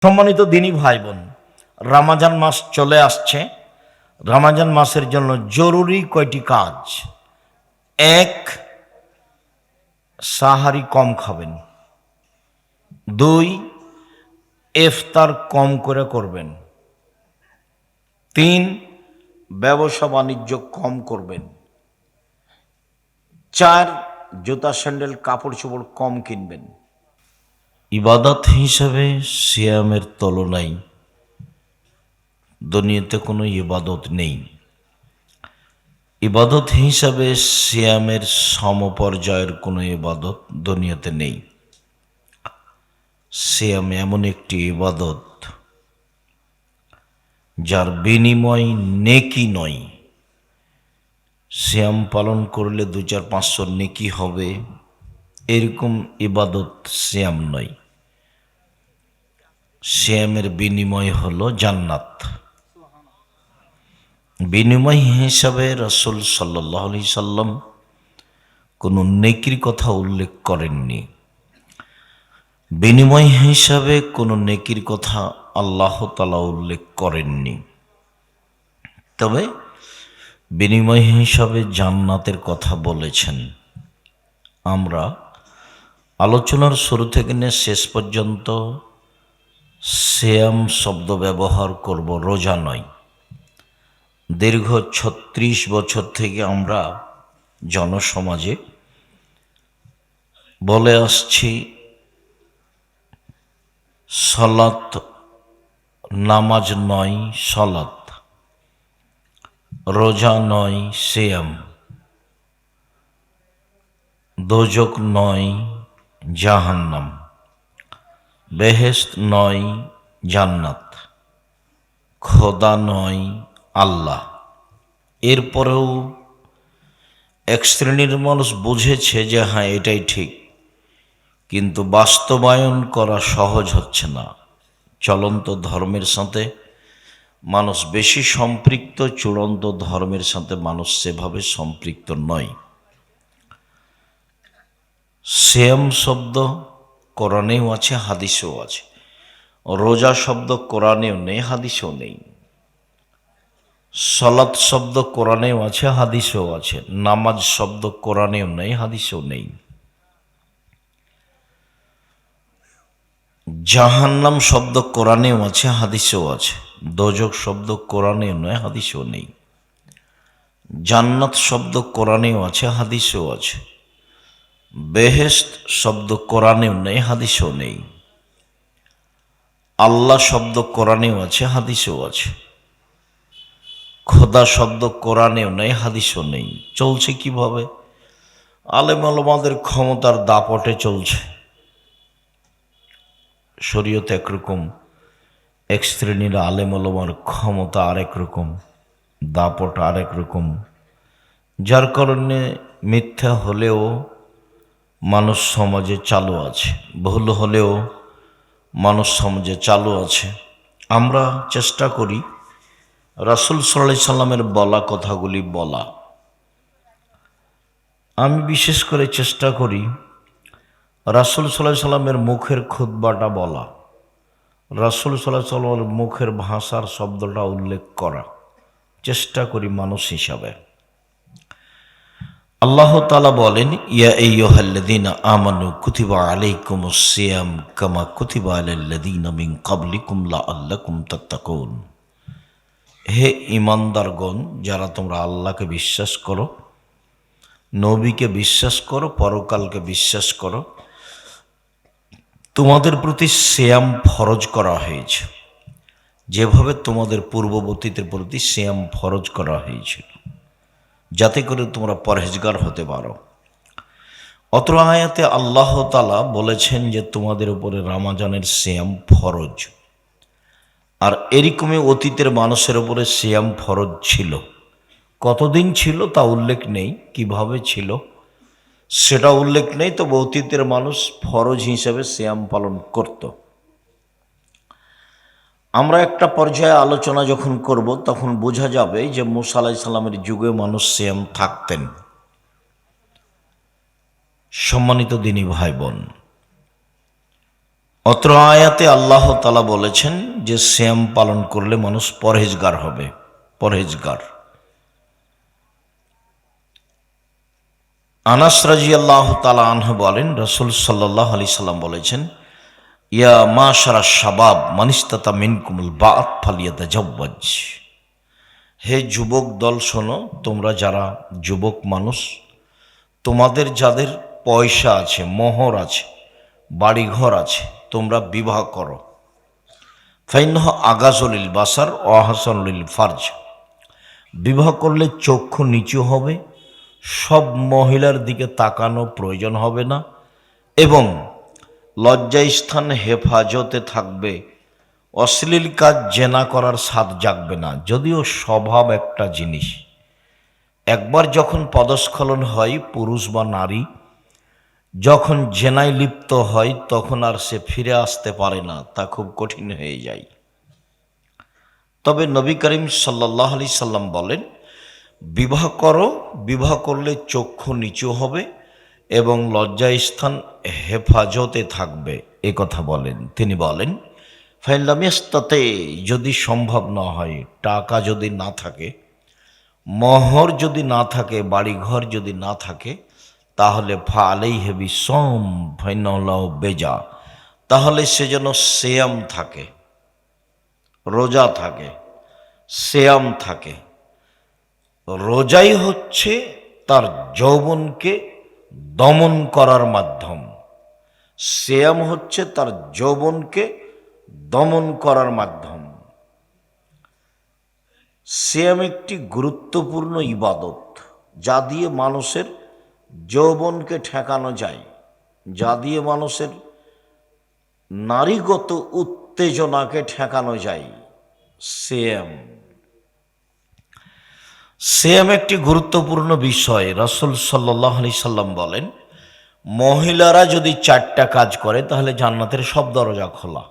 সম্মানিত দিনী ভাই বোন, রমজান মাস চলে আসছে। রমজান মাসের জন্য জরুরি কয়টি কাজ। এক, সাহারি কম খাবেন। দুই, ইফতার কম করে করবেন। তিন, ব্যবসা বাণিজ্য কম করবেন। চার, জুতা স্যান্ডেল কাপড় চোপড় কম কিনবেন। ইবাদত হিসাবে সিয়ামের তুলনায় দুনিয়াতে কোনো ইবাদত নেই। ইবাদত হিসাবে সিয়ামের সমপর্যায়ের কোনো ইবাদত দুনিয়াতে নেই। সিয়াম এমন একটি ইবাদত যার বিনিময় নেকি নয়। সিয়াম পালন করলে 200-500 নেকি হবে, এরকম ইবাদত সিয়াম নয়। সিয়ামের বিনিময় হলো জান্নাত। বিনিময় হিসাবে রাসূল সাল্লাল্লাহু আলাইহি সাল্লাম কোনো নেকির কথা উল্লেখ করেননি। বিনিময় হিসাবে কোনো নেকির কথা আল্লাহ তাআলা উল্লেখ করেননি। তবে বিনিময় হিসাবে জান্নাতের কথা বলেছেন। আমরা আলোচনার শুরু থেকে নিয়ে শেষ পর্যন্ত সিয়াম শব্দ ব্যবহার করব, রোজা নয়। দীর্ঘ 36 বছর থেকে আমরা জনসমাজে বলে আসছি সালাত নামাজ নয় সালাত, রোজা নয় সিয়াম, দোজক নয় জাহান্নাম, বেহেশত নয় জান্নাত, খোদা নয় আল্লাহ। এরপরেও এক শ্রেণীর মানুষ বুঝেছে যে হ্যাঁ এটাই ঠিক, কিন্তু বাস্তবায়ন করা সহজ হচ্ছে না। চলন্ত ধর্মের সাথে মানুষ বেশি সম্পৃক্ত, চূড়ান্ত ধর্মের সাথে মানুষ সেভাবে সম্পৃক্ত নয়। সিয়াম শব্দ কোরআনেও আছে, হাদিসেও আছে। রোজা শব্দ কোরআনেও নেই, হাদিসেও নেই। সালাত শব্দ কোরআনেও আছে, হাদিসেও আছে। নামাজ শব্দ কোরআনেও নেই, হাদিসেও নেই। জাহান্নাম শব্দ কোরআনেও আছে, হাদিসেও আছে। দোজক শব্দ কোরআনেও নয়, হাদিসেও নেই। জান্নাত শব্দ কোরআনেও আছে, হাদিসেও আছে। বেহেশত শব্দ কোরআনেও নেই, হাদিসেও নেই। আল্লাহ শব্দ কোরআনেও আছে, হাদিসেও আছে। খোদা শব্দ কোরআনেও নেই, হাদিসেও নেই। চলছে কিভাবে? আলেম ওলামাদের ক্ষমতার দাপটে চলছে। শরীয়ত একরকম, এক শ্রেণীর আলেম ওলামার ক্ষমতা আরেক রকম, দাপট আরেক রকম, যার কারণে মিথ্যা হলেও মানুষ সমাজে চালু আছে, ভুল হলেও মানুষ সমাজে চালু আছে। আমরা চেষ্টা করি রাসূল সাল্লাল্লাহু আলাইহি সাল্লামের বলা কথাগুলি বলা। আমি বিশেষ করে চেষ্টা করি রাসূল সাল্লাল্লাহু আলাইহি সাল্লামের মুখের খুতবাটা বলা, রাসূল সাল্লাল্লাহু আলাইহি সাল্লামের মুখের ভাষার শব্দটা উল্লেখ করা চেষ্টা করি মানুষ হিসাবে। আল্লাহ তাআলা বলেন, ইয়া আইয়ুহাল্লাযীনা আমানু কুতিবা আলাইকুমুস সিয়াম কামা কুতিবা আলাল্লাযীনা মিন ক্বাবলিকুম লাআল্লাকুম তাত্তাকুন। হে ঈমানদারগণ, যারা তোমরা আল্লাহকে বিশ্বাস করো, নবীকে বিশ্বাস করো, পরকালকে বিশ্বাস করো, তোমাদের প্রতি সিয়াম ফরজ করা হয়েছে, যেভাবে তোমাদের পূর্ববর্তীদের প্রতি সিয়াম ফরজ করা হয়েছিল, যাতে করে তোমরা পরহেজগার হতে পারো। অত্র আয়াতে আল্লাহ তাআলা বলেছেন যে তোমাদের উপরে রমজানের সিয়াম ফরজ। আর এরকমই অতীতের মানুষের উপরে সিয়াম ফরজ ছিল। কতদিন ছিল তা উল্লেখ নেই, কিভাবে ছিল সেটা উল্লেখ নেই, তবে অতীতের মানুষ ফরজ হিসেবে সিয়াম পালন করত। আমরা একটা পর্যায়ে আলোচনা যখন করব তখন বোঝা যাবে যে মূসা আলাইহিস সালামের যুগে মানুষ সিয়াম থাকতেন। সম্মানিত দিনী ভাই বোন, অত্র আয়াতে আল্লাহ তাআলা বলেছেন যে সিয়াম পালন করলে মানুষ পরহেজগার হবে, পরহেজগার। আনাস রাদিয়াল্লাহু তাআলা আনহু বলেন, রাসূল সাল্লাল্লাহু আলাইহি সাল্লাম বলেছেন, ইয়া মাশারা শাবাব মান ইসতাতা মিনকুমুল বাআত ফালিয়াতাজাওয়াজ। হে যুবক দল শোনো, তোমরা যারা যুবক মানুষ, তোমাদের যাদের পয়সা আছে, মোহর আছে, বাড়িঘর আছে, তোমরা বিবাহ করো। ফাইন্নাহ আগাজুলিল বাসার ওয়া আহসানুল ফারজ। বিবাহ করলে চক্ষু নিচু হবে, সব মহিলার দিকে তাকানো প্রয়োজন হবে না, এবং লজ্জাস্থান হেফাজতে থাকবে, অশ্লীল কাজ জেনা করার স্বাদ জাগবে না। যদিও স্বভাব একটা জিনিস, একবার যখন পদস্খলন হয়, পুরুষ বা নারী যখন জেনায় লিপ্ত হয় তখন আর সে ফিরে আসতে পারে না, তা খুব কঠিন হয়ে যায়। তবে নবী করিম সাল্লাল্লাহু আলাইহি সাল্লাম বলেন, বিবাহ করো, বিবাহ করলে চক্ষু নিচু হবে এবং লজ্জাস্থান হেফাজতে থাকবে, এ কথা বলেন। তিনি বলেন, ফাইন লাম ইয়াস্তাতি, যদি সম্ভব না হয়, টাকা যদি না থাকে, মোহর যদি না থাকে, বাড়িঘর যদি না থাকে, তাহলে ফালাইহি বিসওম ফাইনাল্লাহু বেজা, তাহলে সে যেন সিয়াম থাকে, রোজা থাকে, সিয়াম থাকে। রোজাই হচ্ছে তার যৌবনকে দমন করার মাধ্যম, সিয়াম হচ্ছে তার যৌবনকে দমন করার মাধ্যম। সিয়াম একটি গুরুত্বপূর্ণ ইবাদত, যা দিয়ে মানুষের যৌবনকে ঠেকানো যায়, যা দিয়ে মানুষের নারীগত উত্তেজনাকে ঠেকানো যায়। সিয়াম একটি গুরুত্বপূর্ণ বিষয়। রাসূল সাল্লাল্লাহু আলাইহি সাল্লাম বলেন, মহিলারা যদি 4টা কাজ করে তাহলে জান্নাতের সব দরজা খোলা।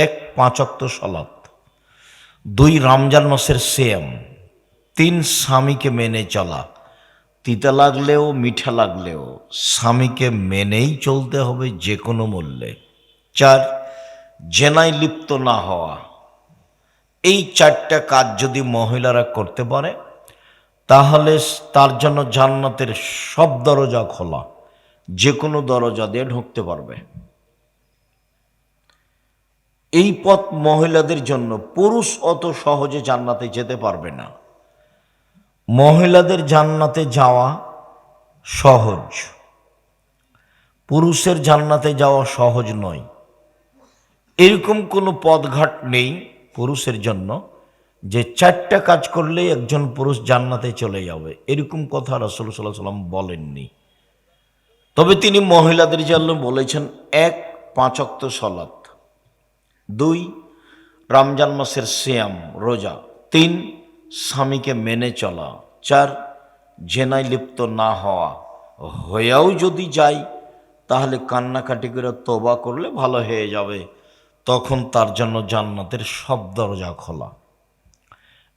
1, 5 ওয়াক্ত সালাত। 2, রমজান মাসের সিয়াম। 3, স্বামীকে মেনে চলা, তিতা লাগলেও মিঠা লাগলেও স্বামীকে মেনেই চলতে হবে যে কোনো মূল্যে। 4, জেনায় লিপ্ত না হওয়া। এই 4টা কাজ যদি মহিলারা করতে পারে তাহলে তার জন্য জান্নাতের সব দরজা খোলা, যে কোনো দরজা দিয়ে ঢুকতে পারবে। এই পথ মহিলাদের জন্য, পুরুষ অত সহজে জান্নাতে যেতে পারবে না। মহিলাদের জান্নাতে যাওয়া সহজ, পুরুষের জান্নাতে যাওয়া সহজ নয়। এরকম কোনো পথঘাট নেই পুরুষের জন্য যে 4টা কাজ করলেই একজন পুরুষ জান্নাতে চলে যাবে, এরকম কথা রাসূল সাল্লাল্লাহু আলাইহি সাল্লাম বলেননি। তবে তিনি মহিলাদের জন্য বলেছেন, 1, 5 ওয়াক্ত সালাত। 2, রমজান মাসের সিয়াম, রোজা। 3, স্বামীকে মেনে চলা। 4, জেনায় লিপ্ত না হওয়া। হয়েও যদি যায় তাহলে কান্নাকাটি করে তওবা করলে ভালো হয়ে যাবে, তখন তার জন্য জান্নাতের সব দরজা খোলা।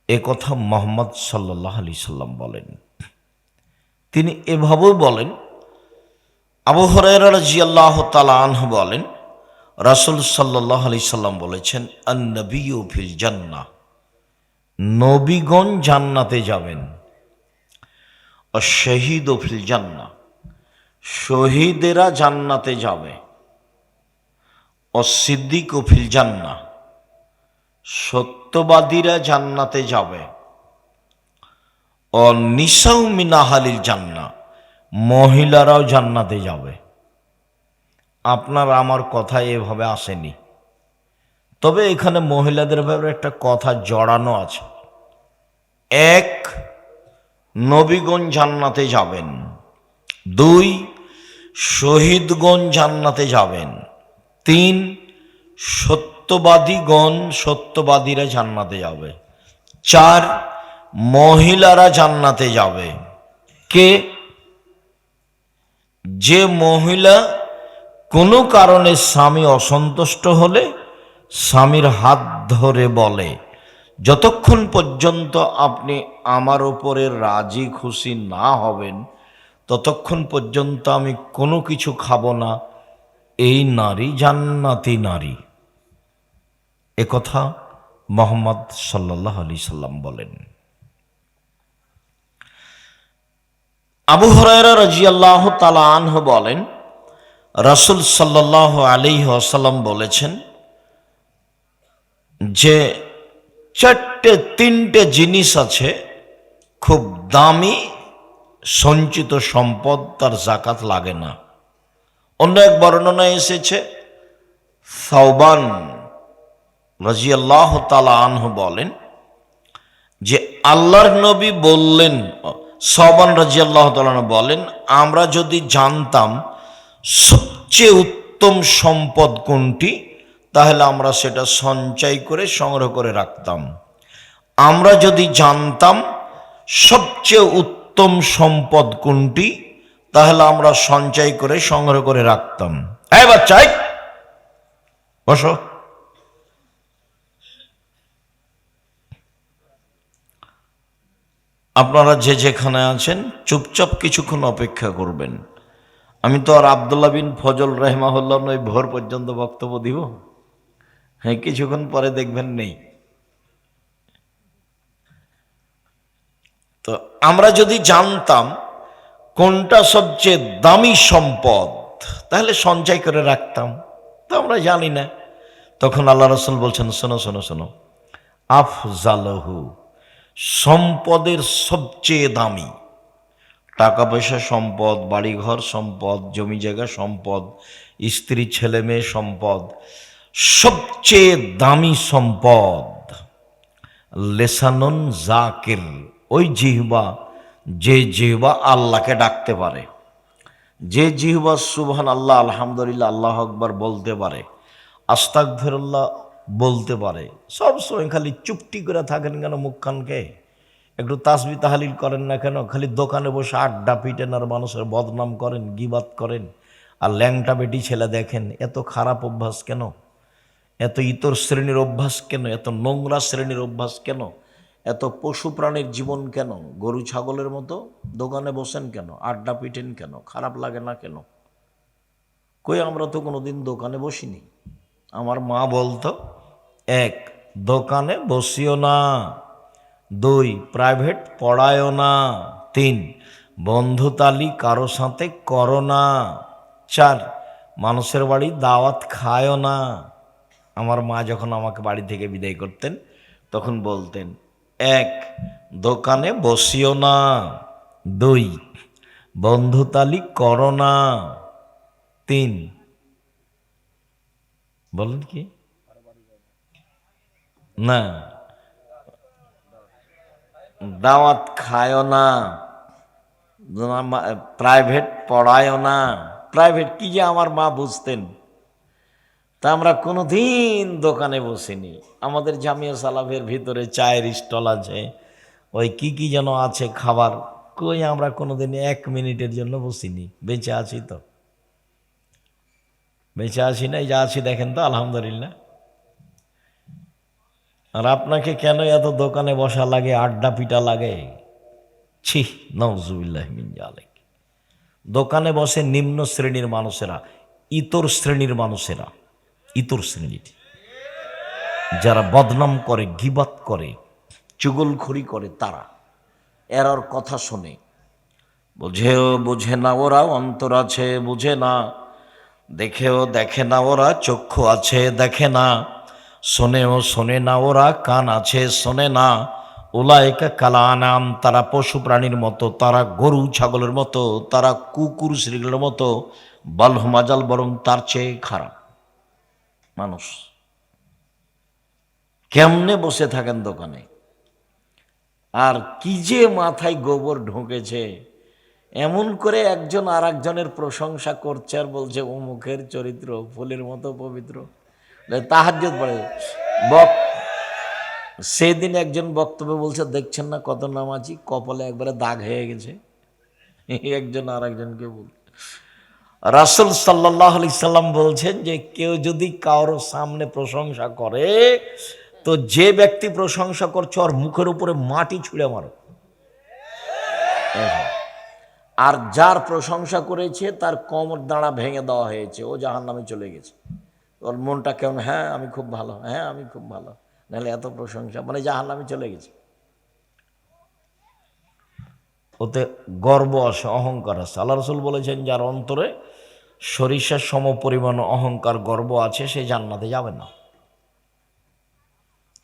এ কথা মুহাম্মদ সাল্লাল্লাহু আলাইহি সাল্লাম বলেন। তিনি এভাবেও বলেন, আবু হুরায়রা রাদিয়াল্লাহু তাআলা আনহু বলেন, রাসূল সাল্লাল্লাহু আলাইহি সাল্লাম বলেছেন, আন-নবিয়্যু ফিল জান্নাহ, নবীগণ জান্নাতে যাবেন। আশ-শাহীদু ফিল জান্নাহ, শহীদেরা জান্নাতে যাবে। অস-সিদ্দীকু ফিল জান্নাহ, সত্যবাদীরা জান্নাতে যাবে। অন-নিসাউ মিন আহলিল জান্নাহ, মহিলারাও জান্নাতে যাবে। আপনার আমার কথা এভাবে আসেনি, তবে এখানে মহিলাদের ব্যাপারে একটা কথা জড়ানো আছে। 1, নবীগণ জান্নাতে যাবেন। 2, শহীদগণ জান্নাতে যাবেন। 3, সত্যবাদীরা জান্নাতে যাবে। 4, মহিলারা জান্নাতে যাবে। কে? যে মহিলা কোনো কারণে স্বামী অসন্তুষ্ট হলে স্বামীর হাত ধরে বলে, যতক্ষণ পর্যন্ত আপনি আমার উপরে রাজি খুশি না হবেন ততক্ষণ পর্যন্ত আমি কোনো কিছু খাবো না, এই নারী জান্নাতি নারী, একথা মুহাম্মদ সাল্লাল্লাহু আলাইহি সাল্লাম বলেন। আবু হুরায়রা রাদিয়াল্লাহু তাআলা আনহু বলেন, রাসূল সাল্লাল্লাহু আলাইহি ওয়াসাল্লাম বলেছেন যে তিনটে জিনিস আছে খুব দামি, সঞ্চিত সম্পদ, তার যাকাত লাগে না। অন্য এক বর্ণনায় এসেছে, সাওবান রাদিয়াল্লাহু তাআলা আনহু বলেন যে আল্লাহর নবী বললেন, সাওবান রাদিয়াল্লাহু তাআলা আনহু বলেন, আমরা যদি জানতাম সবচেয়ে উত্তম সম্পদ কোনটি, তাহলে আমরা সেটা সঞ্চয় করে সংগ্রহ করে রাখতাম। আমরা যদি জানতাম সবচেয়ে উত্তম সম্পদ কোনটি, তাহলে আমরা সঞ্চয় করে সংগ্রহ করে রাখতাম। এই বাচ্চা, বসো। আপনারা যে যেখানে আছেন চুপচাপ কিছুক্ষণ অপেক্ষা করবেন। আমি তো আর আব্দুল্লাহ বিন ফজল রাহিমাহুল্লাহ নয় ভোর পর্যন্ত বক্তব্য দিব। হ্যাঁ, কিছুক্ষণ পরে দেখবেন নেই। তো আমরা যদি জানতাম কোনটা সবচেয়ে দামি সম্পদ, তাহলে সঞ্চয় করে রাখতাম। তো আমরা জানি না। তখন আল্লাহ রাসূল বলছেন, শোনো শোনো শোনো, আফজালহু, সম্পদের সবচেয়ে দামি, টাকা পয়সা সম্পদ, বাড়িঘর সম্পদ, জমি জায়গা সম্পদ, স্ত্রী ছেলে মেয়ে সম্পদ, সবচেয়ে দামি সম্পদ লেসানুন জাকির, ওই জিহ্বা, যে জিহ্বা আল্লাহকে ডাকতে পারে, যে জিহ্বা সুবহানাল্লাহ, আলহামদুলিল্লাহ, আল্লাহ আকবার বলতে পারে, আস্তাগফিরুল্লাহ বলতে পারে। সব সময় খালি চুপটি করে থাকেন কেন? মুখখানকে একটু তাসবিহ তাহলিল করেন না কেন? খালি দোকানে বসে আড্ডা পিটেন আর মানুষের বদনাম করেন, গীবাত করেন, আর ল্যাংটা বেটি ছেলে দেখেন। এত খারাপ অভ্যাস কেন? এত ইতর শ্রেণীর অভ্যাস কেন? এত নোংরা শ্রেণীর অভ্যাস কেন? এত পশু প্রাণীর জীবন কেন? গরু ছাগলের মতো দোকানে বসেন কেন? আড্ডা পিটেন কেন? খারাপ লাগে না কেন? কই, আমরা তো কোনোদিন দোকানে বসিনি। আমার মা বলতো, 1, দোকানে বসিও না, 2, প্রাইভেট পড়ায়ও না, 3, বন্ধুতালি কারো সাথে করো না, 4, মানুষের বাড়ি দাওয়াত খায়ও না। আমার মা যখন আমাকে বাড়ি থেকে বিদায় করতেন তখন বলতেন, 1, দোকানে বসিও না, 2, বন্ধুতালি করো না, 3, বলেন কি না, দাওয়াত খায়ও না, প্রাইভেট পড়ায়ও না। প্রাইভেট কি যে আমার মা বুঝতেন। তা আমরা কোনোদিন দোকানে বসিনি। আমাদের জামিয়া সালাফের ভিতরে চায়ের স্টল আছে, ওই কি কি যেন আছে খাবার, কই আমরা কোনোদিন 1 মিনিটের জন্য বসিনি। বেঁচে আছি তো, বেঁচে আছি না? এই যা আছি দেখেন তো, আলহামদুলিল্লাহ। আর আপনাকে কেন এত দোকানে বসা লাগে, আড্ডা পিটা লাগে? ছি, নাউজুবিল্লাহ মিন যালিক। দোকানে বসে নিম্ন শ্রেণীর মানুষেরা, ইতর শ্রেণীর মানুষেরা, ইতর শ্রেণীর যারা বদনাম করে, গীবাত করে, চুগলখড়ি করে, তারা এরার কথা শোনে। বোঝেও বোঝে না ওরা, অন্তর আছে বুঝে না, দেখেও দেখে না ওরা, চক্ষু আছে দেখে না, শোনেও শোনে না ওরা, কান আছে শোনে না। উলাইকা কালানাম, তারা পশু প্রাণীর মতো, তারা গরু ছাগলের মতো, তারা কুকুর শ্রীগুলোর মতো, বালহুমাজাল, বরং তার চেয়ে খারাপ মানুষ। কেমনে বসে থাকেন দোকানে? আর কি যে মাথায় গোবর ঢুকেছে, এমন করে একজন আর একজনের প্রশংসা করছে আর বলছে অমুকের চরিত্র ফুলের মতো পবিত্র, তাহাজ্জুদ পড়ে। সেদিন একজন বক্তব্য বলছে, দেখছেন না কত নামাজি, কপালে একবারে দাগ হয়ে গেছে। একজন আর একজনকে বল, রাসূল সাল্লাল্লাহু আলাইহি সাল্লাম বলছেন যে কেউ যদি কারো সামনে প্রশংসা করে, তো যে ব্যক্তি প্রশংসা করছে ওর মুখের উপরে মাটি ছুঁড়ে মারো। আর যার প্রশংসা করেছে তার কোমর দাঁড়া ভেঙে দেওয়া হয়েছে, ও জাহান্নামে চলে গেছে। ওর মনটা কেমন, হ্যাঁ আমি খুব ভালো, হ্যাঁ আমি খুব ভালো, নাহলে এত প্রশংসা, মানে জাহান্নামে চলে গেছে। ওতে গর্ব আছে, অহংকার আছে। আল্লাহ রাসূল বলেছেন, যার অন্তরে সরিষার সম পরিমাণ অহংকার গর্ব আছে, সে জান্নাতে যাবে না।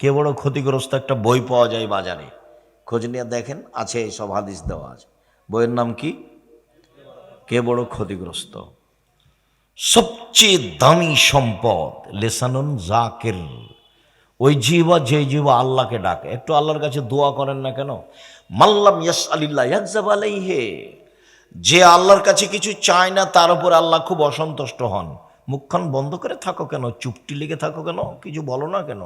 কে বড় ক্ষতিগ্রস্ত, একটা বই পাওয়া যায় বাজারে, খোঁজ নিয়ে দেখেন, আছে সব হাদিস দেওয়া আছে। বইয়ের নাম কি? কে বড় ক্ষতিগ্রস্ত। সবচেয়ে দামি সম্পদ লেসানুন জাকির, ওই জিহ্বা, যে জিহ্বা আল্লাহকে ডাকে। একটু আল্লাহর কাছে দোয়া করেন না কেন? মাল্লাম ইয়াসআলিল্লাহ ইয়াগযাব আলাইহি, যে আল্লাহর কাছে কিছু চায় না তার উপর আল্লাহ খুব অসন্তুষ্ট হন। মুখখান বন্ধ করে থাকো কেন? চুপটি লেগে থাকো কেন? কিছু বলো না কেন?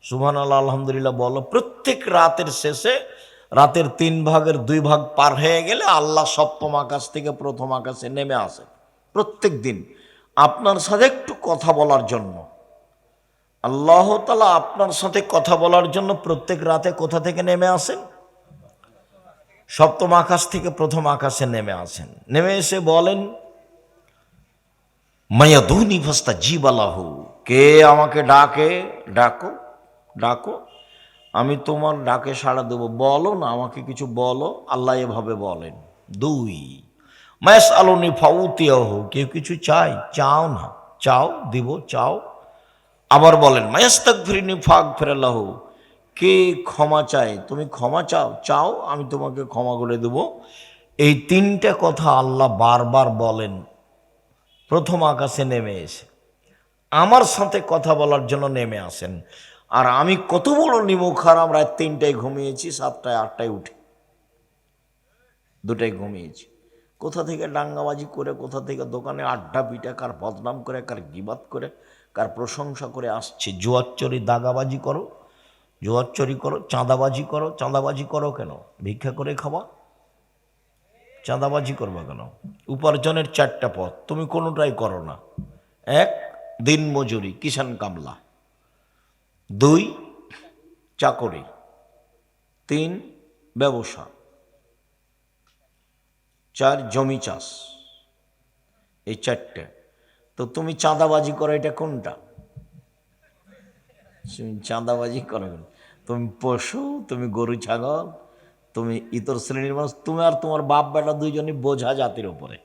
সুবহানাল্লাহ, আলহামদুলিল্লাহ বলো। প্রত্যেক রাতের শেষে, রাতের 3 ভাগের 2 ভাগ পার হয়ে গেলে আল্লাহ সপ্তম আকাশ থেকে প্রথম আকাশে নেমে আসে প্রত্যেক দিন আপনার সাথে একটু কথা বলার জন্য। আল্লাহ তাআলা আপনার সাথে কথা বলার জন্য প্রত্যেক রাতে কোথা থেকে নেমে আসেন? সপ্তম আকাশ থেকে প্রথম আকাশে নেমে আসেন। নেমে এসে বলেন, মায়াদুনি ফাস্তাজিব লাহু, কে আমাকে ডাকে, ডাকো ডাকো, আমি তোমার ডাকে সাড়া দেবো। বলো না, আমাকে কিছু বলো। আল্লাহ এভাবে বলেন। 2, মায়াস আলোনি ফাউতিয়াহু, কেউ কিছু চাই, চাও না, চাও দিব, চাও। আবার বলেন, মায়াস্তাগফিরনি ফাগফিরলাহু, কে ক্ষমা চায়, তুমি ক্ষমা চাও, চাও আমি তোমাকে ক্ষমা করে দেব। এই 3টা কথা আল্লাহ বারবার বলেন প্রথম আকাশে নেমে এসে। আমার সাথে কথা বলার জন্য নেমে আসেন। আর আমি কত বড় নিমুখারাম, রাত 3টায় ঘুমিয়েছি, 7টায় 8টায় উঠি, 2টায় ঘুমিয়েছি। কোথা থেকে ডাঙ্গাবাজি করে, কোথা থেকে দোকানে আড্ডা পিটা, কার বদনাম করে, কার গিবাত করে, কার প্রশংসা করে আসছে। জুয়াচ্চরি দাগাবাজি করো, জুয়াচ্চরি করো, চাঁদাবাজি করো। চাঁদাবাজি করো কেন? ভিক্ষা করে খাওয়া, চাঁদাবাজি করবা কেন? উপার্জনের 4টা পথ, তুমি কোনোটাই করো না। 1, দিন মজুরি, কিষান কামলা। 2, চাকরি। 3, ব্যবসা। 4, জমি চাষ। এই 4টে। তো তুমি চাঁদাবাজি করো, এটা কোনটা? তুমি চাঁদাবাজি করো, তুমি পশু, তুমি গরু ছাগল, তুমি ইতর শ্রেণীর মানুষ, তুমি আর তোমার বাপ বেটা দুইজনই বোঝা জাতির উপরে।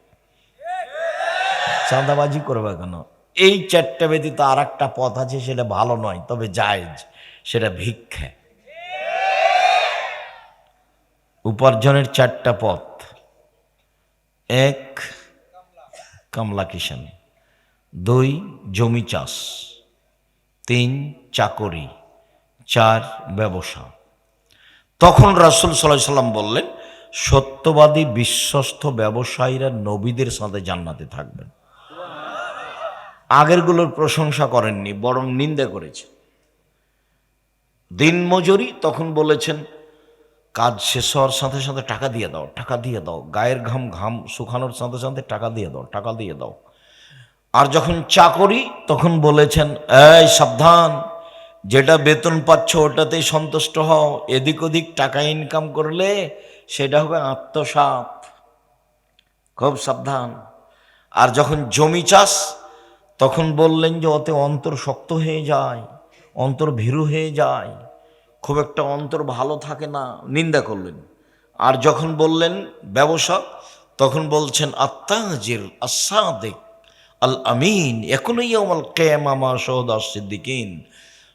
চাঁদাবাজি করবে কেন? এই 4টে ব্যতীত আর একটা পথ আছে, সেটা ভালো নয় তবে জায়েজ, সেটা ভিক্ষা। উপার্জনের 4টা পথ: 1, কামলা কিষান। 2, জমি চাষ। 3, চাকরি। 4, ব্যবসা। তখন রাসূল সাল্লাল্লাহু আলাইহি সাল্লাম বললেন, সত্যবাদী বিশ্বস্ত ব্যবসায়ীরা নবীদের সাথে জান্নাতে থাকবেন। আগেরগুলোর প্রশংসা করেননি, বরং নিন্দা করেছে। দিন মজুরি, তখন বলেছেন কাজ শেষ হওয়ার সাথে সাথে টাকা দিয়ে দাও, টাকা দিয়ে দাও। গায়ের ঘাম শুকানোর সাথে সাথে টাকা দিয়ে দাও, টাকা দিয়ে দাও। আর যখন চাকরি, তখন বলেছেন, এই সাবধান, যেটা বেতন পাচ্ছ ওটাতেই সন্তুষ্ট হও, এদিক ওদিক টাকা ইনকাম করলে সেটা হবে আত্মসাৎ, খুব সাবধান। আর যখন জমি চাষ, তখন বললেন যে ওতে অন্তর শক্ত হয়ে যায়, অন্তর ভীরু হয়ে যায়, খুব একটা অন্তর ভালো থাকে না, নিন্দা করলেন। আর যখন বললেন ব্যবসা, তখন বলছেন আত্তাজির আস-সাদিক আল আমিন ইয়াকুনু ইয়াউমাল কিয়ামা মা শাহাদা সিদ্দিকিন,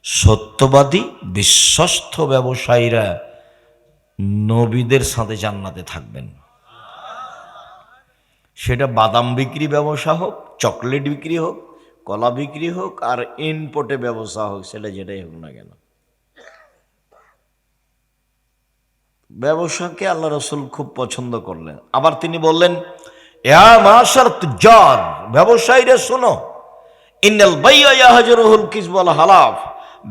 সত্যবাদী বিশ্বস্ত ব্যবসায়ীরা নবীদের সাথে জান্নাতে থাকবেন। সেটা বাদাম বিক্রি ব্যবসা হোক, চকলেট বিক্রি হোক, কলা বিক্রি হোক, আর ইনপোর্টে ব্যবসা হোক, সেটা যেটাই হোক না কেন, ব্যবসাকে আল্লাহ রাসূল খুব পছন্দ করলেন। আবার তিনি বললেন, ইয়া মাশার তুজ্জার, ব্যবসায়ীরা শোনো, ইন্নাল বাইয়া ইয়াহজুরুল কিযব ওয়াল হালাফ,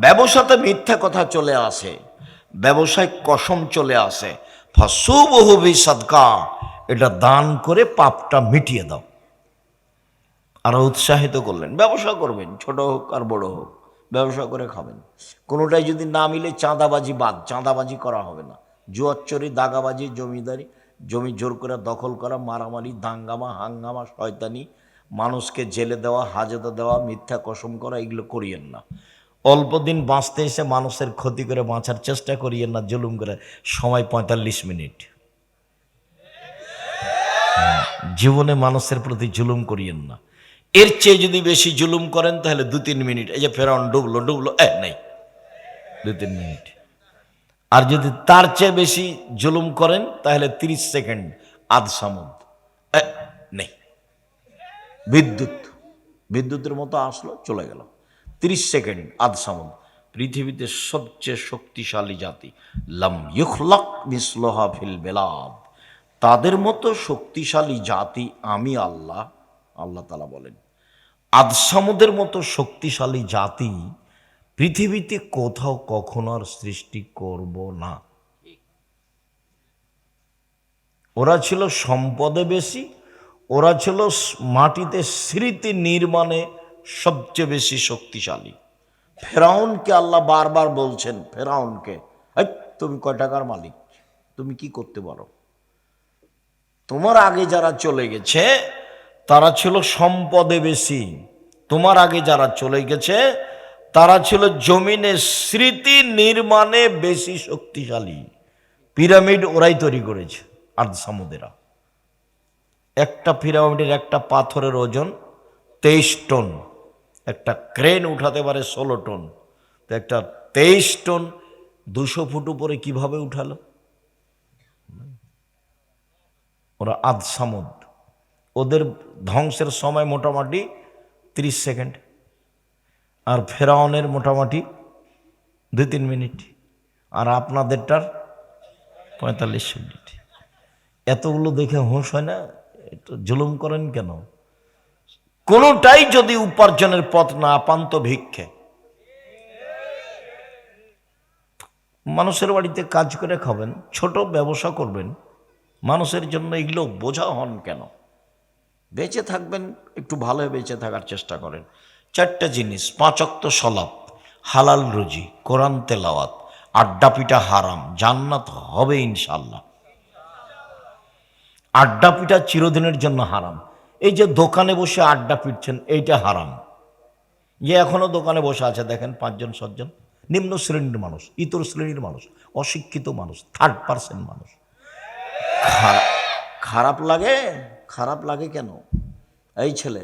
ব্যবসাতে মিথ্যা কথা চলে আসে, ব্যবসায় কসম চলে আসে। ফাসুবহু বিসাদকা, এটা দান করে পাপটা মিটিয়ে দাও। আরো উৎসাহিত করলেন, ব্যবসা করবেন, ছোট হোক আর বড় হোক, ব্যবসা করে খাবেন। কোনোটাই যদি না মিলে চাঁদাবাজি বাদ, চাঁদাবাজি করা হবে না, জুয়াচ্চরি, দাগাবাজি, জমিদারি, জমি জোর করে দখল করা, মারামারি, দাঙ্গামা, হাঙ্গামা, শয়তানি, মানুষকে জেলে দেওয়া, হাজতে দেওয়া, মিথ্যা কসম করা, এগুলো করিয়েন না। অল্প দিন বাঁচতে এসে মানুষের ক্ষতি করে বাঁচার চেষ্টা করিয়েন না জুলুম করে। সময় 45 মিনিট। জীবনে মানুষের প্রতি জুলুম করিয়েন না। এর চেয়ে যদি বেশি জুলুম করেন তাহলে 2-3 মিনিট। এই যে ফেরাউন ডুবলো ডুবলো, নেই, 2-3 মিনিট। আর যদি তার চেয়ে বেশি জুলুম করেন তাহলে 30 সেকেন্ড, আধ সামুদ, নেই। বিদ্যুতের মতো আসলো, চলে গেল। 30 সেকেন্ড, আধ সামুদ। পৃথিবীতে সবচেয়ে শক্তিশালী জাতি, লাম ইখলাক মিসলুহা ফিল বিলাদ, তাদের মতো শক্তিশালী জাতি আমি আল্লাহ, আল্লাহ তাআলা বলেন, আদ সামুদের মতো শক্তিশালী জাতি পৃথিবীতে কোথাও কখনো আর সৃষ্টি করব না। ওরা ছিল সম্পদে বেশি, ওরা ছিল মাটিতে স্মৃতি নির্মাণে সবচেয়ে বেশি শক্তিশালী। ফেরাউনকে আল্লাহ বারবার বলছেন, ফেরাউনকে, তুমি কয় টাকার মালিক, তুমি কি করতে পারো? তোমার আগে যারা চলে গেছে তারা ছিল সম্পদে বেশি, তোমার আগে যারা চলে গেছে তারা ছিল জমিনে স্মৃতি নির্মাণে বেশি শক্তিশালী। পিরামিড ওরাই তৈরি করেছে, আদ সামুদেরা। একটা পিরামিডের একটা পাথরের ওজন 23 টন, একটা ক্রেন উঠাতে পারে 16 টন। তো একটা 23 টন 200 ফুট উপরে কিভাবে উঠালো? ওরা আদ সামুদ। ওদের ধ্বংসের সময় মোটামুটি 30 সেকেন্ড, আর ফেরাউনের মোটামুটি 2-3 মিনিট, আর আপনাদেরটার 45 মিনিট। এতগুলো দেখে হুঁশ হয় না? একটু জুলুম করেন কেন? কোনোটাই যদি উপার্জনের পথ না পান তো ভিক্ষে। মানুষের বাড়িতে কাজ করে খাবেন, ছোট ব্যবসা করবেন, মানুষের জন্য এগুলো বোঝা হন কেন? বেঁচে থাকবেন, একটু ভালোভাবে বেঁচে থাকার চেষ্টা করেন। 4টা জিনিস: 5 ওয়াক্ত সালাত, হালাল রুজি, কোরআন তেলাওয়াত, আড্ডা পিটা হারাম, জান্নাত হবে ইনশাল্লাহ। আড্ডা পিটা চিরদিনের জন্য হারাম। এই যে দোকানে বসে আড্ডা পিটছেন, এইটা হারাম। যে এখনো দোকানে বসে আছে দেখেন 5জন 7জন, নিম্ন শ্রেণীর মানুষ, ইতর শ্রেণীর মানুষ, অশিক্ষিত মানুষ, 3rd-person মানুষ। খারাপ লাগে? খারাপ লাগে কেন? এই ছেলে,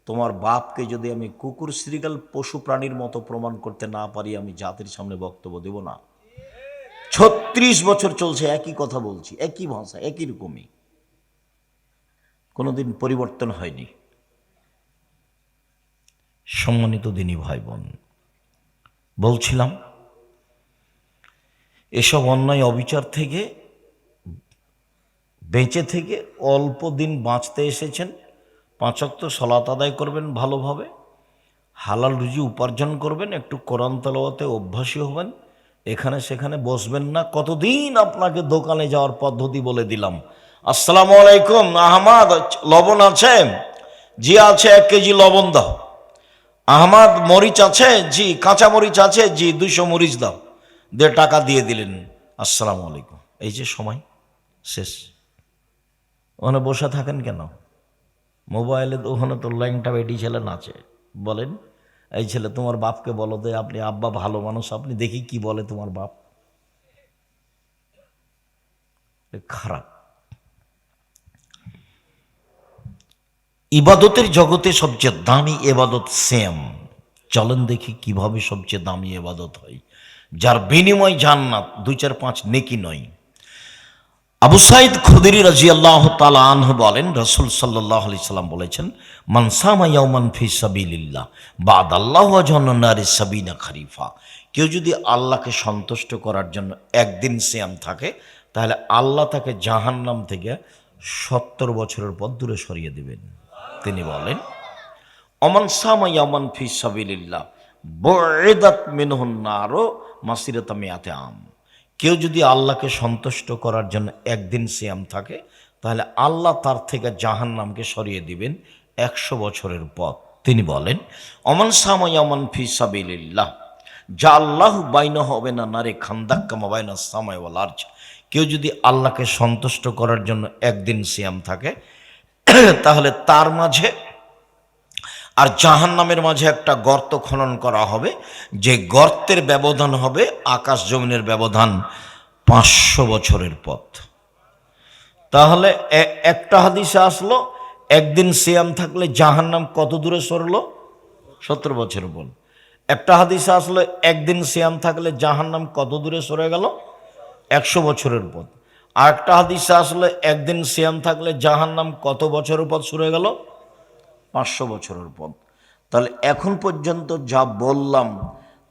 তোমার বাপকে যদি আমি কুকুর, শ্রীগাল, পশু প্রাণীর মতো প্রমাণ করতে না পারি, আমি জাতির সামনে বক্তব্য দেব না। 36 বছর চলছে একই কথা বলছি, একই ভাষা, একই রকমই, কোনোদিন পরিবর্তন হয়নি। সম্মানিত দিনী ভাই বোন, বলছিলাম এসব অন্যায় অবিচার থেকে বেঁচে থেকে অল্প দিন বাঁচতে এসেছেন। 5 ওয়াক্ত সালাত আদায় করবেন ভালোভাবে, হালাল রুজি উপার্জন করবেন, একটু কোরআন তেলাওয়াতে অভ্যাসী হবেন, এখানে সেখানে বসবেন না। কতদিন আপনাকে দোকানে যাওয়ার পদ্ধতি বলে দিলাম। আসসালামু আলাইকুম, আহমদ লবণ আছে? জি আছে, 1 কেজি লবণ দাও। আহমদ মরিচ আছে? জি। কাঁচা মরিচ আছে? জি। 200 মরিচ দাও। টাকা দিয়ে দিলেন, আসসালামু আলাইকুম। এই যে সময় শেষ। ওখানে বসে থাকেন কেন? মোবাইলে ওখানে তো ল্যাংটা বেটি ছেলে নাচে। বলেন, এই ছেলে তোমার বাপকে বলো দে, আপনি আব্বা ভালো মানুষ, আপনি দেখি কি বলে তোমার বাপ। খারাপ। ইবাদতের জগতে সবচেয়ে দামি এবাদত সিয়াম। চলেন দেখি কিভাবে সবচেয়ে দামি এবাদত হয়, যার বিনিময় জান্নাত, 2, 4, 5 নেকি নয়। আবু সাঈদ খুদরি রাদিয়াল্লাহু তাআলা আনহু বলেন, রাসূল সাল্লাল্লাহু আলাইহি সাল্লাম বলেছেন, মান সামা ইয়াওমান ফি সাবিলিল্লাহ বাদাল্লাহু ওয়াজহান নারি সাবিনা খরিফা। কেউ যদি আল্লাহকে সন্তুষ্ট করার জন্য একদিন সিয়াম থাকে, তাহলে আল্লাহ তাকে জাহান্নাম থেকে 70 বছরের পথ দূরে সরিয়ে দিবেন। তিনি বলেন, অমান সামা ইয়াওমান ফি সাবিলিল্লাহ বুইদাত মিনহুন নারু মাসিরাতা মিয়াতে আম। কেউ যদি আল্লাহকে সন্তুষ্ট করার জন্য একদিন সিয়াম থাকে, তাহলে আল্লাহ তার থেকে জাহান্নামকে সরিয়ে দিবেন 100 বছরের পথ। তিনি বলেন, অমান সামা ইয়াওমান ফি সাবিলিল্লাহ যা আল্লাহু বাইনা হবে না নারে খান্দাক কামা বাইনা সামাই ওয়াল আরজ। কেউ যদি আল্লাহকে সন্তুষ্ট করার জন্য একদিন সিয়াম থাকে তাহলে তার মাঝে আর জাহান্নামের মাঝে একটা গর্ত খনন করা হবে, যে গর্তের ব্যবধান হবে আকাশ জমিনের ব্যবধান 500 বছরের পথ। তাহলে একটা হাদিসে আসলো একদিন সিয়াম থাকলে জাহান্নাম কত দূরে সরলো? 70 বছর পর। একটা হাদিসে আসলো একদিন সিয়াম থাকলে জাহান্নাম কত দূরে সরে গেল? 100 বছরের পথ। আর একটা হাদিসে আসলে একদিন সিয়াম থাকলে জাহান্নাম কত বছরের পথ সরে গেল? 500 বছরের পথ। তাহলে এখন পর্যন্ত যা বললাম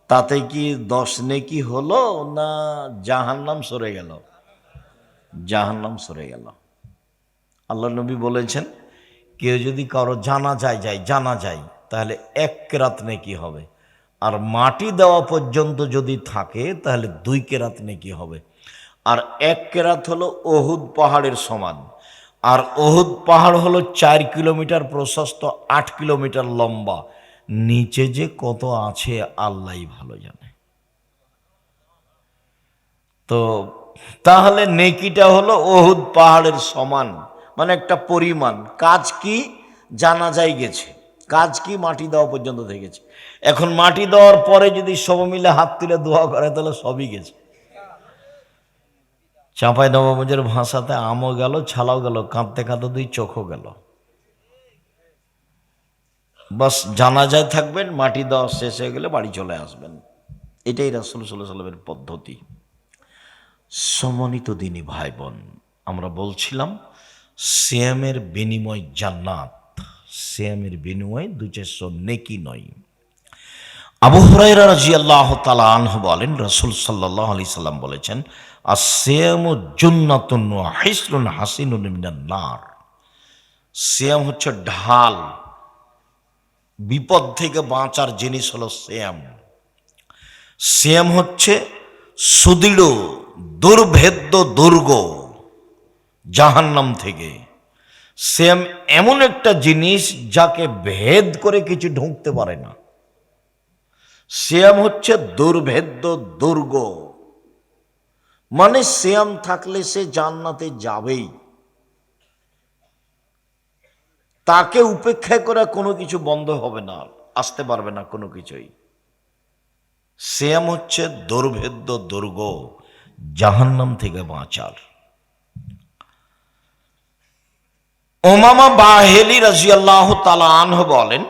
তাতে কি 10 নেকি হলো না জাহান্নাম সরে গেল? জাহান্নাম সরে গেল। আল্লাহ নবী বলেছেন কেউ যদি কারো জানা যায় তাহলে 1 কেরাত নেকি হবে, আর মাটি দেওয়া পর্যন্ত যদি থাকে তাহলে 2 কেরাত নেকি হবে। আর 1 কেরাত হলো ওহুদ পাহাড়ের সমান, আর ওহুদ পাহাড় হলো 4 কিলোমিটার প্রশস্ত, 8 কিলোমিটার লম্বা। নিচে যে কত আছে আল্লাহই ভালো জানে। তো তাহলে নেকিটা হলো ওহুদ পাহাড়ের সমান, মানে একটা পরিমাণ। কাজ কি? জানা যায় গেছে, কাজ কি? মাটি দেওয়া পর্যন্ত থেকেছে। এখন মাটি দেওয়ার পরে যদি সব মিলে হাত তুলে দোয়া করে তাহলে সবই গেছে। চাঁপাই নবাবগঞ্জের ভাষাতে আমও গেল, ছালাও গেল, কাঁদতে কাঁদতে 2 চোখও গেল। বাস জানাজায় থাকবেন, মাটি দেওয়া শেষ হয়ে গেলে বাড়ি চলে আসবেন। এটাই রাসূল সাল্লাল্লাহু আলাইহি ওয়াসাল্লামের পদ্ধতি। সম্মানিত দিনী ভাই বোন, আমরা বলছিলাম সিয়ামের বিনিময় জান্নাত, সিয়ামের বিনিময় 2-400 নেকি নয়। আবু হুরায়রা রাদিয়াল্লাহু তাআলা আনহু বলেন রাসূল সাল্লাল্লাহু আলাইহি সাল্লাম বলেছেন, আস-সিয়ামু জুন্নাতুন ওয়া হিসনুন হাসিনুন মিনান নার। সিয়াম হচ্ছে ঢাল, বিপদ থেকে বাঁচার জিনিস হলো সিয়াম। সিয়াম হচ্ছে সুদৃঢ় দুর্ভেদ্য দুর্গ জাহান্নাম থেকে। সিয়াম এমন একটা জিনিস যাকে ভেদ করে কিছু ঢুকতে পারে না। সিয়াম হচ্ছে দুর্ভেদ্য দুর্গ, মানে সিয়াম থাকলে সে জান্নাতে যাবেই, তাকে উপেক্ষা করে কোনো কিছু বন্ধ হবে না, আসতে পারবে না কোনো কিছুই। সিয়াম হচ্ছে দুর্ভেদ্য দুর্গ জাহান্নাম থেকে বাঁচার। উমামা বাহেলি রাদিয়াল্লাহু তাআলা আনহু বলেন,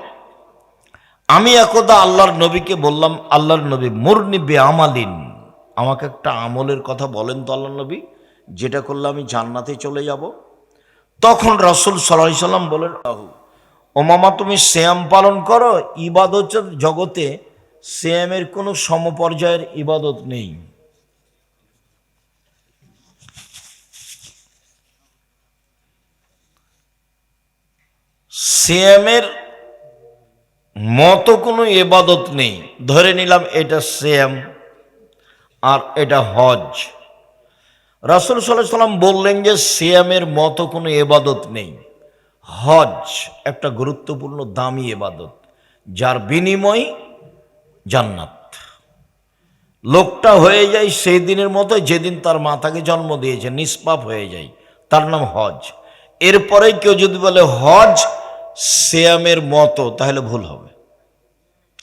আমি একদা আল্লাহর নবীকে বললাম, আল্লাহর নবী মুরনি বিআমালিন, আমাকে একটা আমলের কথা বলেন তো আল্লাহর নবী, যেটা করলে আমি জান্নাতে চলে যাব। তখন রাসূল সাল্লাল্লাহু আলাইহি সাল্লাম বলেন, উমামা তুমি সিয়াম পালন করো। ইবাদতের জগতে সিয়ামের কোনো সমপর্যায়ের ইবাদত নেই। সিয়ামের মতো কোনো ইবাদত নেই। ধরে নিলাম এটা সিয়াম আর এটা হজ। রাসূল সাল্লাল্লাহু আলাইহি সাল্লাম বললেন যে সিয়ামের মতো কোনো ইবাদত নেই। হজ একটা গুরুত্বপূর্ণ দামি ইবাদত, যার বিনিময় জান্নাত। লোকটা হয়ে যায় সেই দিনের মতো যেদিন তার মাতাকে জন্ম দিয়েছে, নিষ্পাপ হয়ে যায়, তার নাম হজ। এরপরে কেউ যদি বলে হজ সিয়ামের মতো, তাহলে ভুল হবে।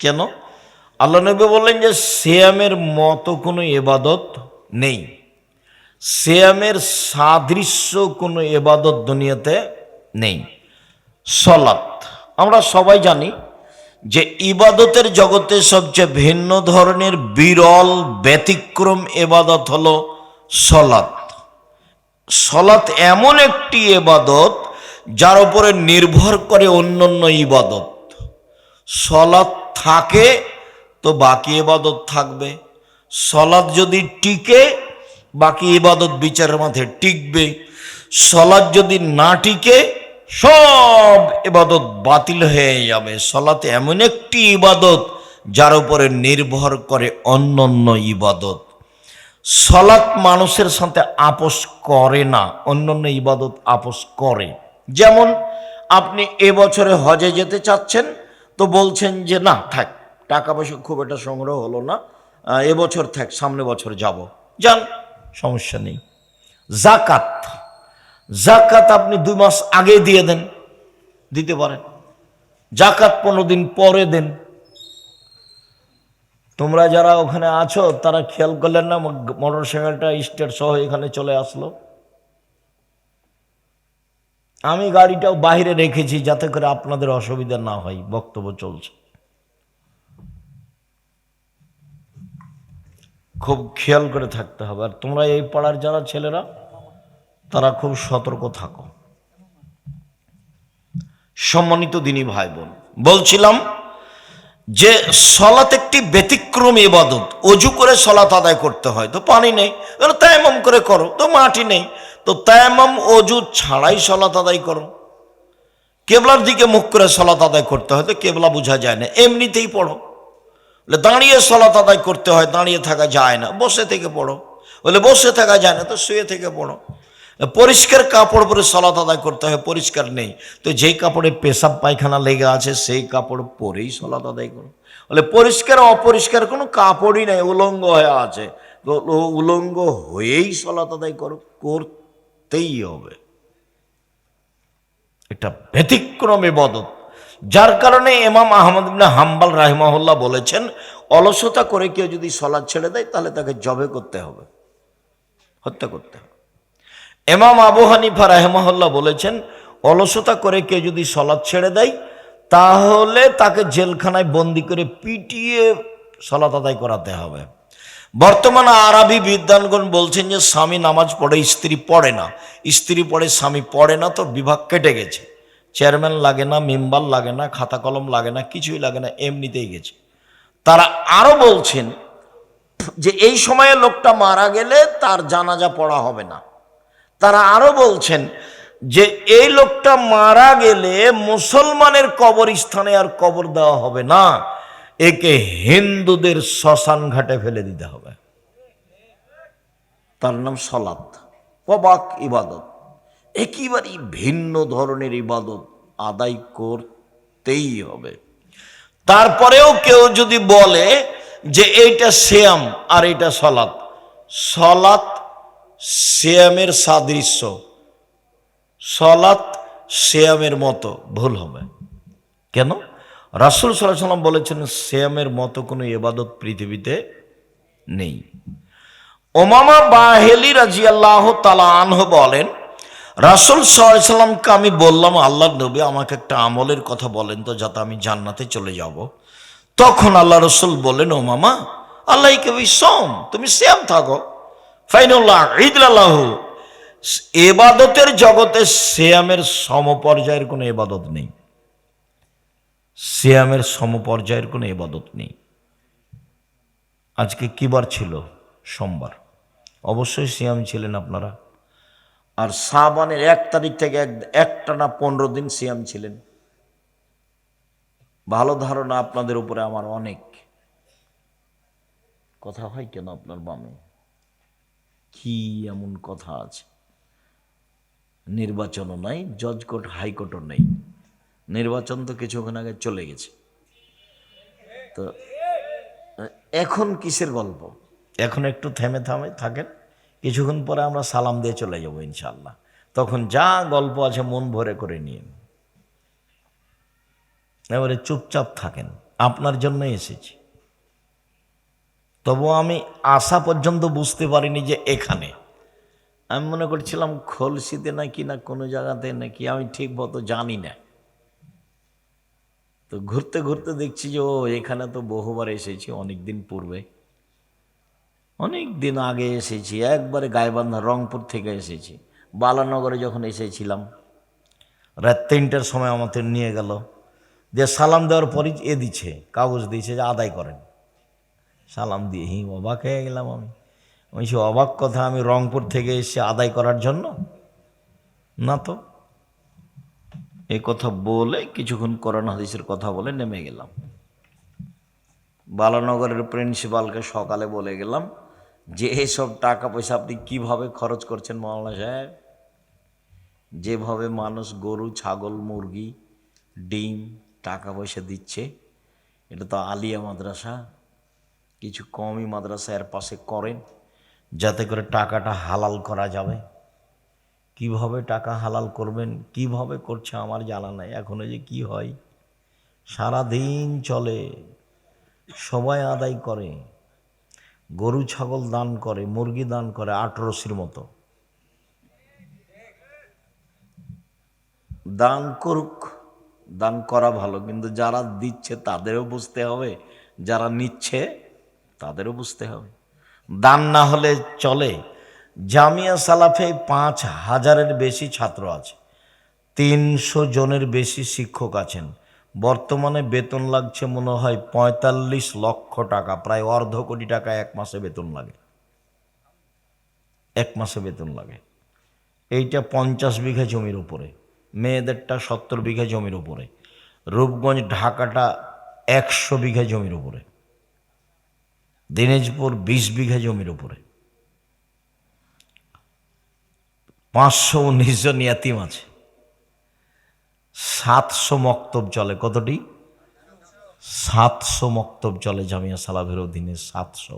কেন? আল্লাহ নবী বললেন যে সিয়ামের মতো কোনো ইবাদত নেই, সিয়ামের সাদৃশ্য কোনো ইবাদত দুনিয়াতে নেই। সালাত, আমরা সবাই জানি যে ইবাদতের জগতে সবচেয়ে ভিন্ন ধরনের বিরল ব্যতিক্রম ইবাদত হলো সালাত। সালাত এমন একটি ইবাদত যার উপরে নির্ভর করে অন্যান্য ইবাদত। সালাত থাকে তো বাকি ইবাদত থাকবে, সালাত যদি টিকে বাকি ইবাদত বিচারের মাঝে টিকবে, সালাত যদি না টিকে সব ইবাদত বাতিল হয়ে যাবে। সালাত এমন একটি ইবাদত যার উপরে নির্ভর করে অন্যান্য ইবাদত। সালাত মানুষের সাথে আপোষ করে না, অন্যান্য ইবাদত আপোষ করে। যেমন আপনি এবছরে হজে যেতে চাচ্ছেন, তো বলছেন যে না থাক, টাকা পয়সা খুব একটা সংগ্রহ হলো না, এবছর থাক, সামনে বছর যাব। যান, সমস্যা নেই। জাকাত, জাকাত আপনি 2 মাস আগে দিয়ে দেন, দিতে পারেন। জাকাত 15 দিন পরে দেন। তোমরা যারা ওখানে আছো তারা খেয়াল করলেন না, মোটর সাইকেলটা স্টার্ট সহ এখানে চলে আসলো। আমি গাড়িটাও বাইরে রেখেছি যাতে করে আপনাদের অসুবিধা না হয়, বক্তব্য চলছে। খুব খেয়াল করে থাকতে হবে। আর তোমরা এই পাড়ার যারা ছেলেরা তারা খুব সতর্ক থাকো। সম্মানিত দিনী ভাই বোন, বলছিলাম যে সলাত একটি ব্যতিক্রমী ইবাদত। অজু করে সলাত আদায় করতে হয়, তো পানি নেই, তায়াম্মুম করে করো, তো মাটি নেই, তো তায়াম্মুম অজু ছাড়াই সলাত আদায় করো। কেবলার দিকে মুখ করে সলাত আদায় করতে হয়, তো কেবলা বোঝা যায় না, এমনিতেই পড়ো। দাঁড়িয়ে সলাত আদায় করতে হয়, দাঁড়িয়ে থাকা যায় না, বসে থেকে পড়ো। বলে বসে থাকা যায় না, তো শুয়ে থেকে পড়ো। পরিষ্কার কাপড় পরে সলাত আদায় করতে হয়, পরিষ্কার নেই, তো যেই কাপড়ে পেশাব পায়খানা লেগে আছে সেই কাপড় পরেই সলাত আদায় করো। বলে পরিষ্কার অপরিষ্কার কোনো কাপড়ই নেই, উলঙ্গ হয়ে আছে, তো উলঙ্গ হয়েই সলাত আদায় করো, করতেই হবে। এটা ব্যতিক্রম ইবাদত, যার কারণে ইমাম আহমদ ইবনে হাম্বল রাহিমাহুল্লাহ বলেছেন, অলসতা করে কেউ যদি সলাৎ ছেড়ে দেয় তাহলে তাকে জবে করতে হবে, হত্যা করতে হবে। ইমাম আবু হানিফা রাহিমাহুল্লাহ বলেছেন, অলসতা করে কেউ যদি সলাৎ ছেড়ে দেয় তাহলে তাকে জেলখানায় বন্দি করে পিটিয়ে সলাৎ আদায় করাতে হবে। বর্তমানে আরবি বিদ্বানগণ বলছেন যে স্বামী নামাজ পড়ে, স্ত্রী পড়ে না, স্ত্রী পড়ে স্বামী পড়ে না, তো বিভাগ কেটে গেছে। চেয়ারম্যান লাগে না, মেম্বার লাগে না, খাতা কলম লাগে না, কিছুই লাগে না, এমনিতেই গেছে। তারা আরো বলছেন যে এই সময়ে লোকটা মারা গেলে তার জানাজা পড়া হবে না। তারা আরো বলছেন যে এই লোকটা মারা গেলে মুসলমানের কবরস্থানে আর কবর দেওয়া হবে না, একে হিন্দুদের শ্মশান ঘাটে ফেলে দিতে হবে। তার নাম সলাত, অবাক ইবাদত, একেবারেই ভিন্ন ধরনের ইবাদত, আদায় করতেই হবে। তারপরেও কেউ যদি বলে যে এইটা সিয়াম আর এইটা সলাত, সলাত সিয়ামের সাদৃশ্য, সলাত সিয়ামের মতো, ভুল হবে। কেন? রাসূল সাল্লাল্লাহু আলাইহি ওয়াসাল্লাম বলেছেন সিয়ামের মতো কোনো ইবাদত পৃথিবীতে নেই। উমামা বাহিলি রাদিয়াল্লাহু তাআলা আনহু বলেন, রাসূল সাল্লাল্লাহু আলাইহি ওয়াসাল্লামকে আমি বললাম, আল্লাহর নবী আমাকে একটা আমলের কথা বলেন তো যাতে আমি জান্নাতে চলে যাব। তখন আল্লাহ রাসূল বললেন, উমামা আল্লাহকে বিসম, তুমি সিয়াম থাকো, ফাইনাল্লাহ ঈদুল্লাহু, ইবাদতের জগতে সিয়ামের সমপর্যায়ের কোনো ইবাদত নেই, সিয়ামের সমপর্যায়ের কোনো ইবাদত নেই। আজকে কি বার ছিল? সোমবার। অবশ্যই সিয়াম ছিলেন আপনারা। আর শাবানের 1 তারিখ থেকে একটানা 15 দিন সিয়াম ছিলেন। ভালো ধারণা আপনাদের উপরে আমার অনেক। কথা হয় কেন আপনার বামে? কি এমন কথা আছে? নির্বাচনও নাই, জজ কোর্ট হাইকোর্টও নেই, নির্বাচন তো কিছুক্ষণ আগে চলে গেছে, তো এখন কিসের গল্প? এখন একটু থেমে থামে থাকেন, কিছুক্ষণ পরে আমরা সালাম দিয়ে চলে যাব ইনশাল্লাহ। তখন যা গল্প আছে মন ভরে করে নিন, এবারে চুপচাপ থাকেন, আপনার জন্য এসেছি। তবু আমি আসা পর্যন্ত বুঝতে পারিনি যে এখানে, আমি মনে করছিলাম খলসিতে নাকি না কোনো জায়গাতে নাকি, আমি ঠিক মতো জানি না। তো ঘুরতে ঘুরতে দেখছি যে ও এখানে তো বহুবার এসেছি, অনেক দিন পূর্বে, অনেক দিন আগে এসেছি, একবারে গাইবান্ধা রংপুর থেকে এসেছি। বালানগরে যখন এসেছিলাম রাত 3টার সময় আমাদের নিয়ে গেল, দিয়ে সালাম দেওয়ার পরই দিচ্ছে, কাগজ দিয়েছে যে আদায় করেন। সালাম দিয়ে অবাক হয়ে গেলাম আমি। সে অবাক কথা, আমি রংপুর থেকে এসে আদায় করার জন্য না তো। এই কথা বলে কিছুক্ষণ কোরআন হাদিসের কথা বলে নেমে গেলাম। বালানগরের প্রিন্সিপালকে সকালে বলে গেলাম যে এইসব টাকা পয়সা আপনি কিভাবে খরচ করছেন মাওলানা সাহেব? যেভাবে মানুষ গরু, ছাগল, মুরগি, ডিম টাকা পয়সা দিচ্ছে, এটা তো আলিয়া মাদ্রাসা, কিছু কমই মাদ্রাসা এর পাশে করেন যাতে করে টাকাটা হালাল করা যাবে। কিভাবে টাকা হালাল করবেন, কিভাবে করছে আমার জানা নাই। এখনো যে কি হয়, সারাদিন চলে, সবাই আদায় করে, গরু ছাগল দান করে, মুরগি দান করে, 18 মতো। দান করুক, দান করা ভালো, কিন্তু যারা দিচ্ছে তাদেরও বুঝতে হবে, যারা নিচ্ছে তাদেরও বুঝতে হবে। দান না হলে চলে। জামিয়া সালাফে 5,000-এর বেশি ছাত্র আছে, 300 জনের বেশি শিক্ষক আছেন। বর্তমানে বেতন লাগছে মনে হয় 45 লক্ষ টাকা, প্রায় অর্ধ কোটি টাকা এক মাসে বেতন লাগে। এক মাসে বেতন লাগে। এইটা 50 বিঘা জমির উপরে, মেয়েদেরটা 70 বিঘা জমির উপরে, রূপগঞ্জ ঢাকাটা 100 বিঘা জমির উপরে, দিনাজপুর 20 বিঘা জমির উপরে, 519 জন ইয়াতিম আছে, 700 মক্তব চলে। কতটি? 700 মক্তব চলে জামিয়া সালাফের অধীনে। 700,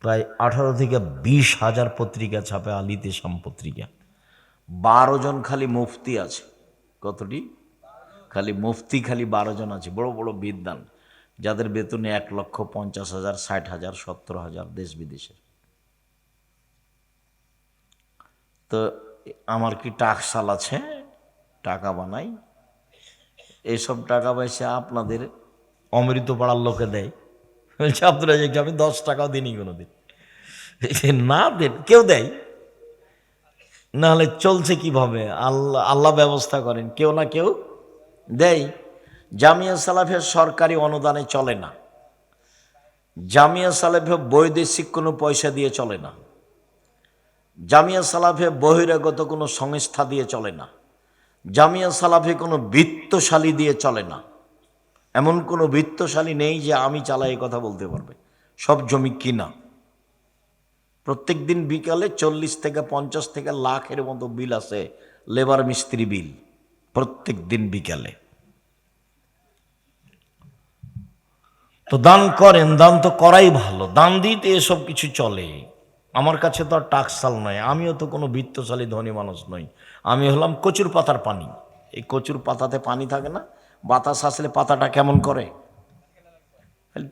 প্রায় 18 থেকে 20 হাজার পত্রিকা ছাপে, আলিতে সাম পত্রিকা। 12 জন খালি মুফতি আছে। কতটি? খালি মুফতি খালি 12 জন আছে, বড় বড় বিদ্বান, যাদের বেতনে 1,50,000, 60,000, 70,000, দেশ বিদেশের। তো আমার কি টাকশাল আছে, টাকা বানাই, এইসব টাকা পয়সা আপনাদের অমৃত পাড়ার লোকে দেয়। বলছে আব্দুল রাজ্জাক, আমি 10 টাকাও দিইনি কোনোদিন। না দেন, কেউ দেয়, নাহলে চলছে কিভাবে? আল্লাহ আল্লাহ ব্যবস্থা করেন, কেউ না কেউ দেয়। জামিয়া সালাফের সরকারি অনুদানে চলে না। জামিয়া সালাফে বৈদেশিক কোনো পয়সা দিয়ে চলে না। জামিয়া সালাফে বহিরাগত কোনো সংস্থা দিয়ে চলে না। জামিয়া সালাফে কোনো বিত্তশালী দিয়ে চলে না। এমন কোনো বিত্তশালী নেই যে আমি চালাই কথা বলতে পারবে। সব জমি কিনা। প্রত্যেক দিন বিকালে 40 থেকে 50 থেকে লাখের মতো বিল আছে, লেবার মিস্ত্রি বিল, প্রত্যেক দিন বিকালে। তো দান করেন, দান তো করাই ভালো, দান দিতে এসব কিছু চলে। আমার কাছে তো আর টাকশাল নয়, আমিও তো কোনো বিত্তশালী ধনী মানুষ নই। আমি হলাম কচুর পাতার পানি। এই কচুর পাতাতে পানি থাকে না, বাতাস আসলে পাতাটা কেমন করে,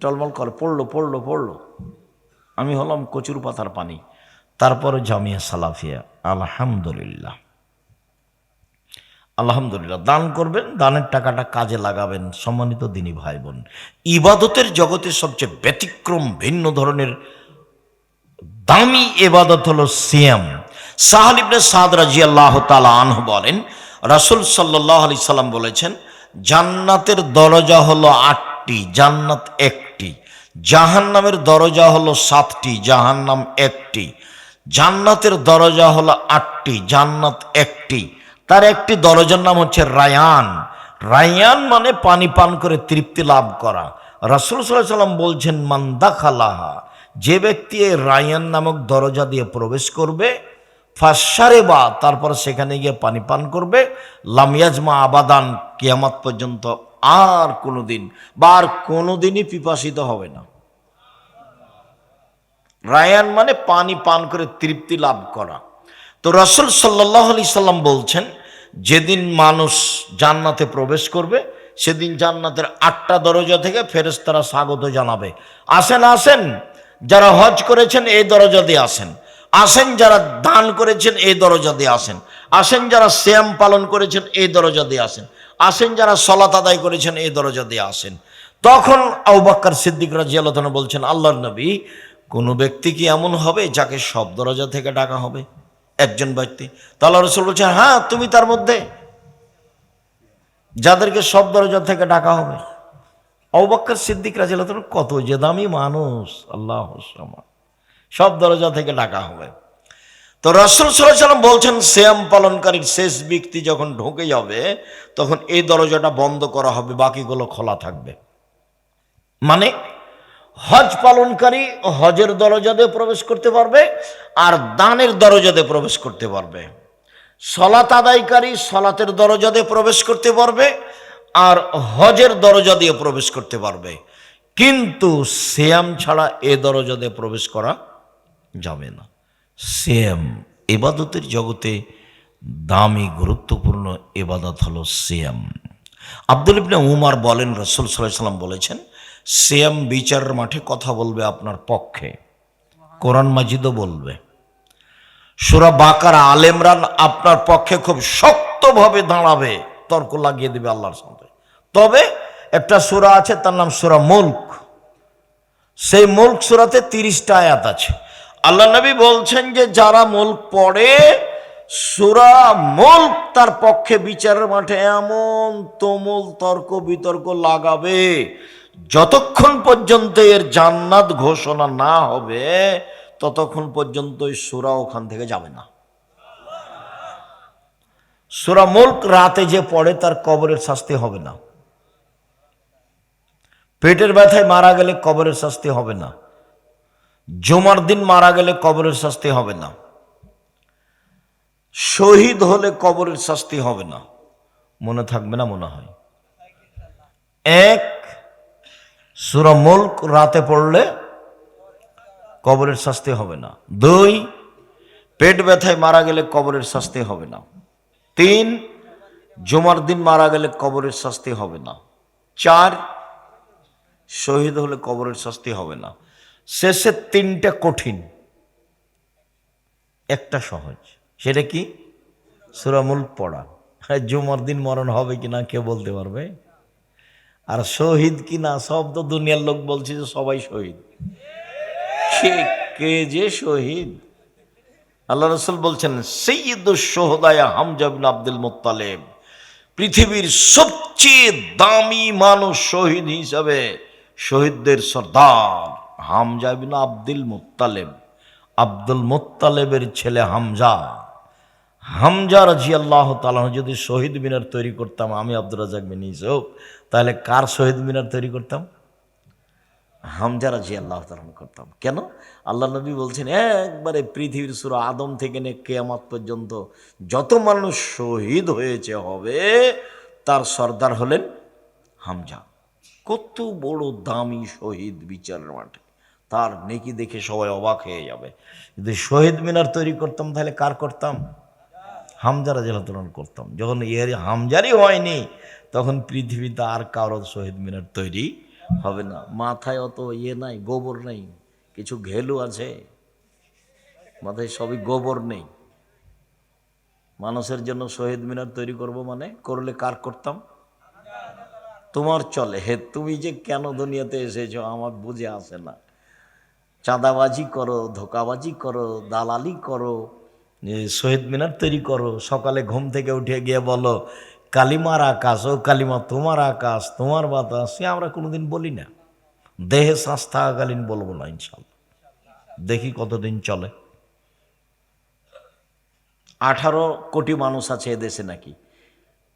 টলমল করে, পড়লো পড়লো পড়লো। আমি হলাম কচুর পাতার পানি। তারপরে জামিয়া সালাফিয়া, আলহামদুলিল্লাহ, আলহামদুলিল্লাহ। দান করবেন, দানের টাকাটা কাজে লাগাবেন। সম্মানিত দিনী ভাই বোন, ইবাদতের জগতে সবচেয়ে ব্যতিক্রম ভিন্ন ধরনের দামি ইবাদত হলো সিয়াম। সাহাল ইবনে সাদ রাদিয়াল্লাহু তাআলা আনহু বলেন, রাসূল সাল্লাল্লাহু আলাইহি সাল্লাম বলেছেন, জান্নাতের দরজা হলো 8টি, জান্নাত 1টি। জাহান্নামের দরজা হলো 7টি, জাহান্নাম 1টি। জান্নাতের দরজা হলো 8টি, জান্নাত 1টি। তার একটি দরজার নাম হচ্ছে রায়ান। রায়ান মানে পানি পান করে তৃপ্তি লাভ করা। রাসূল সাল্লাল্লাহু আলাইহি সাল্লাম বলছেন, মান দাখালাহা, যে ব্যক্তি এই রায়ান নামক দরজা দিয়ে প্রবেশ করবে, ফাশারে বা, তারপর সেখানে গিয়ে পানি পান করবে, লাম ইয়াজমা আবাদান, কিয়ামত পর্যন্ত আর কোনোদিন বা আর কোনোদিনই পিপাসিত হবে না। রায়ান মানে পানি পান করে তৃপ্তি লাভ করা। তো রাসূল সাল্লাল্লাহু আলাইহি সাল্লাম বলছেন, যেদিন মানুষ জান্নাতে প্রবেশ করবে, সেদিন জান্নাতের 8টা দরজা থেকে ফেরেশতারা স্বাগত জানাবে, আসেন আসেন। যারা হজ করেছেন এই দরজা দিয়ে আসেন, আসেন যারা দান করেছেন এই দরজা দিয়ে আসেন, আসেন যারা সিয়াম পালন করেছেন এই দরজা দিয়ে আসেন, আসেন যারা সালাত আদায় করেছেন এই দরজা দিয়ে আসেন। তখন আবু বকর সিদ্দিক রাদিয়াল্লাহু আনহু বলছেন, আল্লাহর নবী, কোন ব্যক্তি কি এমন হবে যাকে সব দরজা থেকে ডাকা হবে? একজন ব্যক্তি। তাহলে রাসূল বলছেন, হ্যাঁ তুমি তার মধ্যে, যাদেরকে সব দরজা থেকে ডাকা হবে। আবু বকর সিদ্দিক রাদিয়াল্লাহু আনহু কত যে দামি মানুষ, আল্লাহুস সামাদ, সব দরজা থেকে ডাকা হবে। তো রাসূল সাল্লাল্লাহু আলাইহি ওয়াসাল্লাম বলছেন, সিয়াম পালনকারীর শেষ ব্যক্তি যখন ঢুকে যাবে, তখন এই দরজাটা বন্ধ করা হবে, বাকিগুলো খোলা থাকবে। মানে হজ পালনকারী হজের দরজা দিয়ে প্রবেশ করতে পারবে, আর দানের দরজা দিয়ে প্রবেশ করতে পারবে। সালাত আদায়কারী সালাতের দরজা দিয়ে প্রবেশ করতে পারবে, আর হজের দরজা দিয়ে প্রবেশ করতে পারবে। কিন্তু সিয়াম ছাড়া এ দরজা দিয়ে প্রবেশ করা যাবে না। সিয়াম ইবাদতের জগতে দামি গুরুত্বপূর্ণ ইবাদত হলো সিয়াম। আব্দুল ইবনে উমার বলেন, রাসূল সাল্লাল্লাহু আলাইহি ওয়াসাল্লাম বলেছেন, সিয়াম বিচারের মাঠে কথা বলবে আপনার পক্ষে, কোরআন মাজিদও বলবে। সূরা বাকারা, আলে ইমরান আপনার পক্ষে খুব শক্তভাবে দাঁড়াবে, তর্ক লাগিয়ে দেবে আল্লাহর সাথে। তবে একটা সূরা আছে, তার নাম সূরা মুলক। সেই মুলক সূরাতে 30টা আয়াত আছে। আল্লাহ নবী বলছেন যে যারা মুলক পড়ে, সূরা মুলক তার পক্ষে বিচারের মাঠে এমন তুমুল তর্ক বিতর্ক লাগাবে, যতক্ষণ পর্যন্ত এর জান্নাত ঘোষণা না হবে ততক্ষণ পর্যন্ত ওই সূরা ওখান থেকে যাবে না। সূরা মুলক রাতে যে পড়ে তার কবরের শাস্তি হবে না। পেটের ব্যথায় মারা গেলে কবরের শাস্তি হবে না। জুমার দিন মারা গেলে কবরের শাস্তি হবে না। শহীদ হলে কবরের শাস্তি হবে না। মনে থাকবে না মনে হয়? এক, সূরা মুলক রাতে পড়লে কবরের শাস্তি হবে না। দুই, পেট ব্যথায় মারা গেলে কবরের শাস্তি হবে না। তিন, জুমার দিন মারা গেলে কবরের শাস্তি হবে না। চার, শহীদ হলে কবরের শাস্তি হবে না। শেষে তিনটা কঠিন, একটা সহজ। সেটা কি? সূরা মুলক পড়া। জুমার দিন মরণ হবে কিনা কে বলতে পারবে? আর শহীদ কিনা, সব তো দুনিয়ার লোক বলছে যে সবাই শহীদ। কে যে শহীদ? আল্লাহ রাসূল বলছেন, সাইয়্যিদুশ শুহাদা হামজা ইবনে আব্দুল মুত্তালিব, পৃথিবীর সবচেয়ে দামি মানুষ শহীদ হিসাবে, শহীদদের সর্দার হামজা ইবনে আব্দুল মুত্তালিব। আব্দুল মুত্তালিবের ছেলে হামজা। হামজা রাদিয়াল্লাহু তাআলা যদি শহীদ মিনার তৈরি করতাম, আমি আব্দুর রাজ্জাক বিন ইউসুফ, তাহলে কার শহীদ মিনার তৈরি করতাম? হামজা রাদিয়াল্লাহু তাআলা করতাম। কেন? আল্লাহ নবী বলছেন, একবারে পৃথিবীর সূরা আদম থেকে নিয়ে কিয়ামত পর্যন্ত যত মানুষ শহীদ হয়েছে হবে, তার সর্দার হলেন হামজা। কত বড় দামি শহীদ বিচারের মাঠে, তার নেকি দেখে সবাই অবাক হয়ে যাবে। যদি শহীদ মিনার তৈরি করতাম তাহলে কার করতাম? হামজা রাদিয়াল্লাহু তাআলা করতাম। যখন এর হামজারই হয়নি, তখন পৃথিবীতে আর কারো শহীদ মিনার তৈরি হবে না। মাথায় অত নাই, গোবর নেই, কিছু ঘেলু আছে মাথায়, সবই গোবর নেই। মানুষের জন্য শহীদ মিনার তৈরি করব মানে, করলে কার করতাম? তোমার চলে। হে, তুমি যে কেন দুনিয়াতে এসেছো আমার বুঝে আসে না। চাঁদাবাজি করো, ধোকাবাজি করো, দালালি করো, শহীদ মিনার তৈরি করো। সকালে ঘুম থেকে উঠে গিয়ে বলো কালিমার আকাশ, ও কালিমা তোমার আকাশ, তোমার বাতাস। সে আমরা কোনোদিন বলি না। দেহে শ্বাস থাকাকালীন বলবো না ইনশাল্লাহ। দেখি কতদিন চলে। 18 কোটি মানুষ আছে এদেশে, নাকি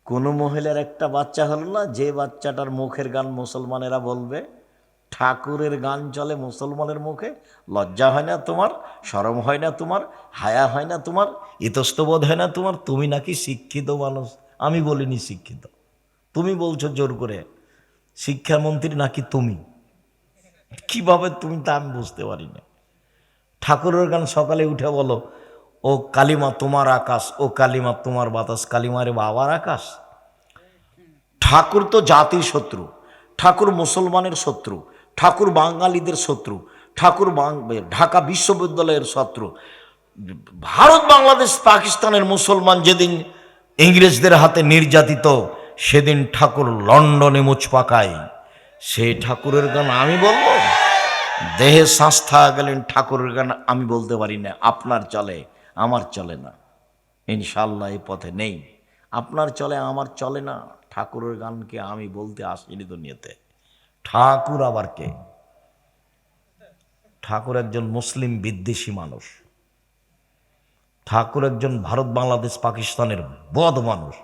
কোনো মহিলার একটা বাচ্চা হলো না যে বাচ্চাটার মুখের গান মুসলমানেরা বলবে? ঠাকুরের গান চলে মুসলমানের মুখে। লজ্জা হয় না তোমার? শরম হয় না তোমার? হায়া হয় না তোমার? ইতস্তবোধ হয় না তোমার? তুমি নাকি শিক্ষিত মানুষ। আমি বলিনি শিক্ষিত, তুমি বলছো জোর করে। শিক্ষামন্ত্রী নাকি তুমি? কিভাবে তুমি তা আমি বুঝতে পারি না। ঠাকুরের গান সকালে উঠে বলো, ও কালিমা তোমার আকাশ, ও কালিমা তোমার বাতাস। কালিমারে বাবার আকাশ? ঠাকুর তো জাতির শত্রু, ঠাকুর মুসলমানের শত্রু, ঠাকুর বাঙালিদের শত্রু, ঠাকুর ঢাকা বিশ্ববিদ্যালয়ের শত্রু। ভারত, বাংলাদেশ, পাকিস্তানের মুসলমান যেদিন ইংরেজদের হাতে নির্যাতিত, সেদিন ঠাকুর লন্ডনে মুচ পাকায়। সেই ঠাকুরের গান আমি বলবো? দেহে শ্বাস থাকা গেলেন ঠাকুরের গান আমি বলতে পারি না। আপনার চলে, আমার চলে না। ইনশাল্লাহ এই পথে নেই। আপনার চলে, আমার চলে না। ঠাকুরের গানকে আমি বলতে আসিনি দুনিয়াতে। ঠাকুর আবার কে? ঠাকুর একজন মুসলিম বিদ্বেষী মানুষ। ঠাকুর একজন ভারত, বাংলাদেশ, পাকিস্তানের বদ মানুষ।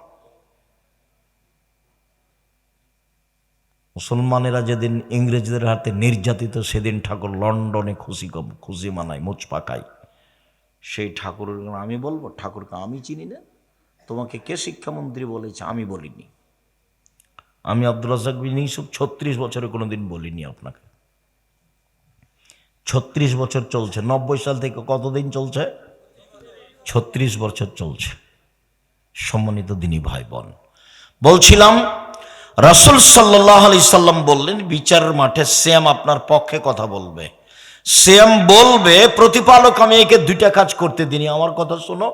মুসলমানেরা যেদিন ইংরেজদের হাতে নির্যাতিত, সেদিন ঠাকুর লন্ডনে খুশি মানায়, মুচ পাকায়। সেই ঠাকুরের গান আমি বলবো? ঠাকুরকে আমি চিনি না। তোমাকে কে শিক্ষামন্ত্রী বলেছে? আমি বলিনি। আমি আব্দুর রাজ্জাক বিন ইউসুফ 36 বছরে কোনোদিন বলিনি আপনাকে। 36 বছর চলছে। 90 সাল থেকে কতদিন চলছে? 36 বছর চলছে। সম্মানিত দিনী ভাই বোন, বলছিলাম রাসূল সাল্লাল্লাহু আলাইহি সাল্লাম বললেন, বিচারের মাঠে শ্যাম আপনার পক্ষে কথা বলবে। শ্যাম বলবে, প্রতিপালক আমি একে দুইটা কাজ করতে দিনি, আমার কথা শোনো।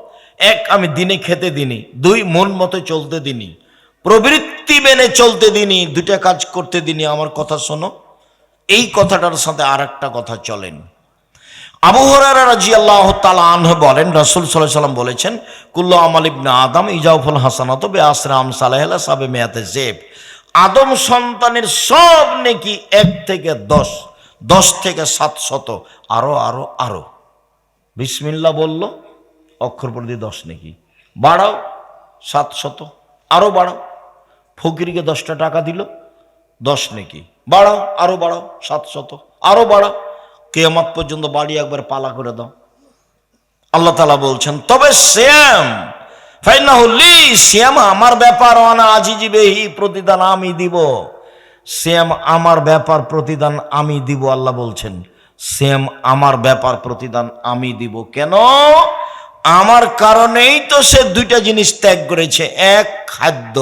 এক, আমি দিনে খেতে দিনি। দুই, মন মতো চলতে দিনি, প্রবৃত্তি মেনে চলতে দিনি। দুইটা কাজ করতে দিনি, আমার কথা শোনো। এই কথাটার সাথে আর একটা কথা চলেন। আবু হুরায়রা রাদিয়াল্লাহু তাআলা আনহু বলেন, রাসূল সাল্লাল্লাহু আলাইহি ওয়াসাল্লাম বলেছেন, কুল্লু আমাল ইবনে আদম ইজাউফুল হাসানাতু বিআশরি আমসালিহা সাবে মিয়াতে জেব। আদম সন্তানের সব নেকি 1 থেকে 10, 10 থেকে 700, আরো আরো আরো। বিসমিল্লাহ বলল, অক্ষর প্রতি 10 নেকি, বাড়াও 700, আরো বাড়াও। ফকিরকে 10টা টাকা দিল, 10 নেকি, বাড়াও, আরো বাড়াও 700, আরো বাড়াও। কিয়ামত পর্যন্ত বাড়ি একবার পালা করে দাও। আল্লাহ তাআলা বলছেন, তবে শ্যাম ফাইনাহু লি, শ্যাম আমার ব্যাপার, ওয়ানা আজিজি বিহি, প্রতিদান আমি দিব। শ্যাম আমার ব্যাপার, প্রতিদান আমি দিব। আল্লাহ বলছেন শ্যাম আমার ব্যাপার, প্রতিদান আমি দিব। কেন? আমার কারণেই তো সে দুইটা জিনিস ত্যাগ করেছে। এক, খাদ্য।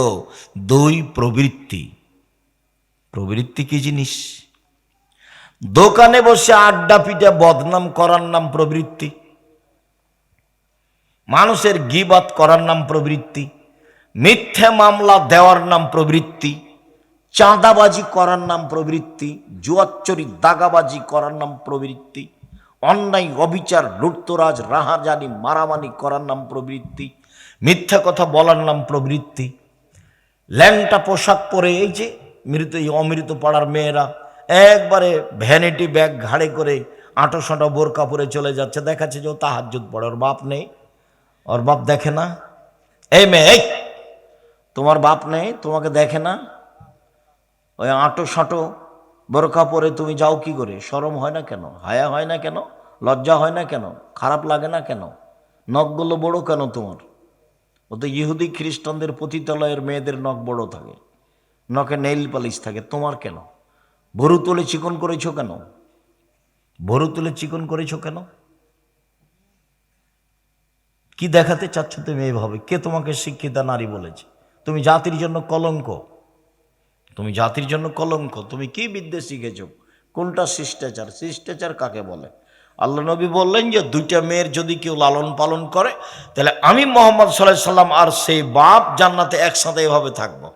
দুই, প্রবৃত্তি। প্রবৃত্তি কি জিনিস? দোকানে বসে আড্ডা পিটে বদনাম করার নাম প্রবৃত্তি, মানুষের গীবত করার নাম প্রবৃত্তি, মিথ্যে মামলা দেওয়ার নাম প্রবৃত্তি, চাঁদাবাজি করার নাম প্রবৃত্তি, জুয়াচুরি দাগাবাজি করার নাম প্রবৃত্তি, অন্যায় অবিচার লুটতরাজ রাহাজানি মারামারি করার নাম প্রবৃত্তি, মিথ্যা কথা বলার নাম প্রবৃত্তি। ল্যাংটা পোশাক পরে এই যে মৃত অমৃত পাড়ার মেয়েরা একবারে ভ্যানিটি ব্যাগ ঘাড়ে করে আঁটো সাঁটো বোরকা পরে চলে যাচ্ছে, দেখাচ্ছে যে ও তাহাজ্জুদ পড়ে, ওর বাপ নেই, ওর বাপ দেখে না। এই মেয়ে, এই তোমার বাপ নেই, তোমাকে দেখে না? ওই আঁটো সাঁটো বোরকা পরে তুমি যাও কি করে? শরম হয় না কেন? হায়া হয় না কেন? লজ্জা হয় না কেন? খারাপ লাগে না কেন? নখগুলো বড় কেন তোমার? ও তো ইহুদি খ্রিস্টানদের পতিতালয়ের মেয়েদের নখ বড় থাকে, নখে নেইল পালিশ থাকে, তোমার কেন? ভরু তুলে চিকন করেছো কেন? ভরু তুলে চিকন করেছো কেন? কি দেখাতে চাচ্ছ তুমি এইভাবে? কে তোমাকে শিক্ষিতা নারী বলেছে? তুমি জাতির জন্য কলঙ্ক, তুমি জাতির জন্য কলঙ্ক। তুমি কি বিদ্যে শিখেছ? কোনটা শিষ্টাচার? শিষ্টাচার কাকে বলে? আল্লাহ নবী বললেন যে দুইটা মেয়ের যদি কেউ লালন পালন করে, তাহলে আমি মুহাম্মদ সাল্লাল্লাহু আলাইহি সাল্লাম আর সেই বাপ জান্নাতে একসাথে এভাবে থাকবো।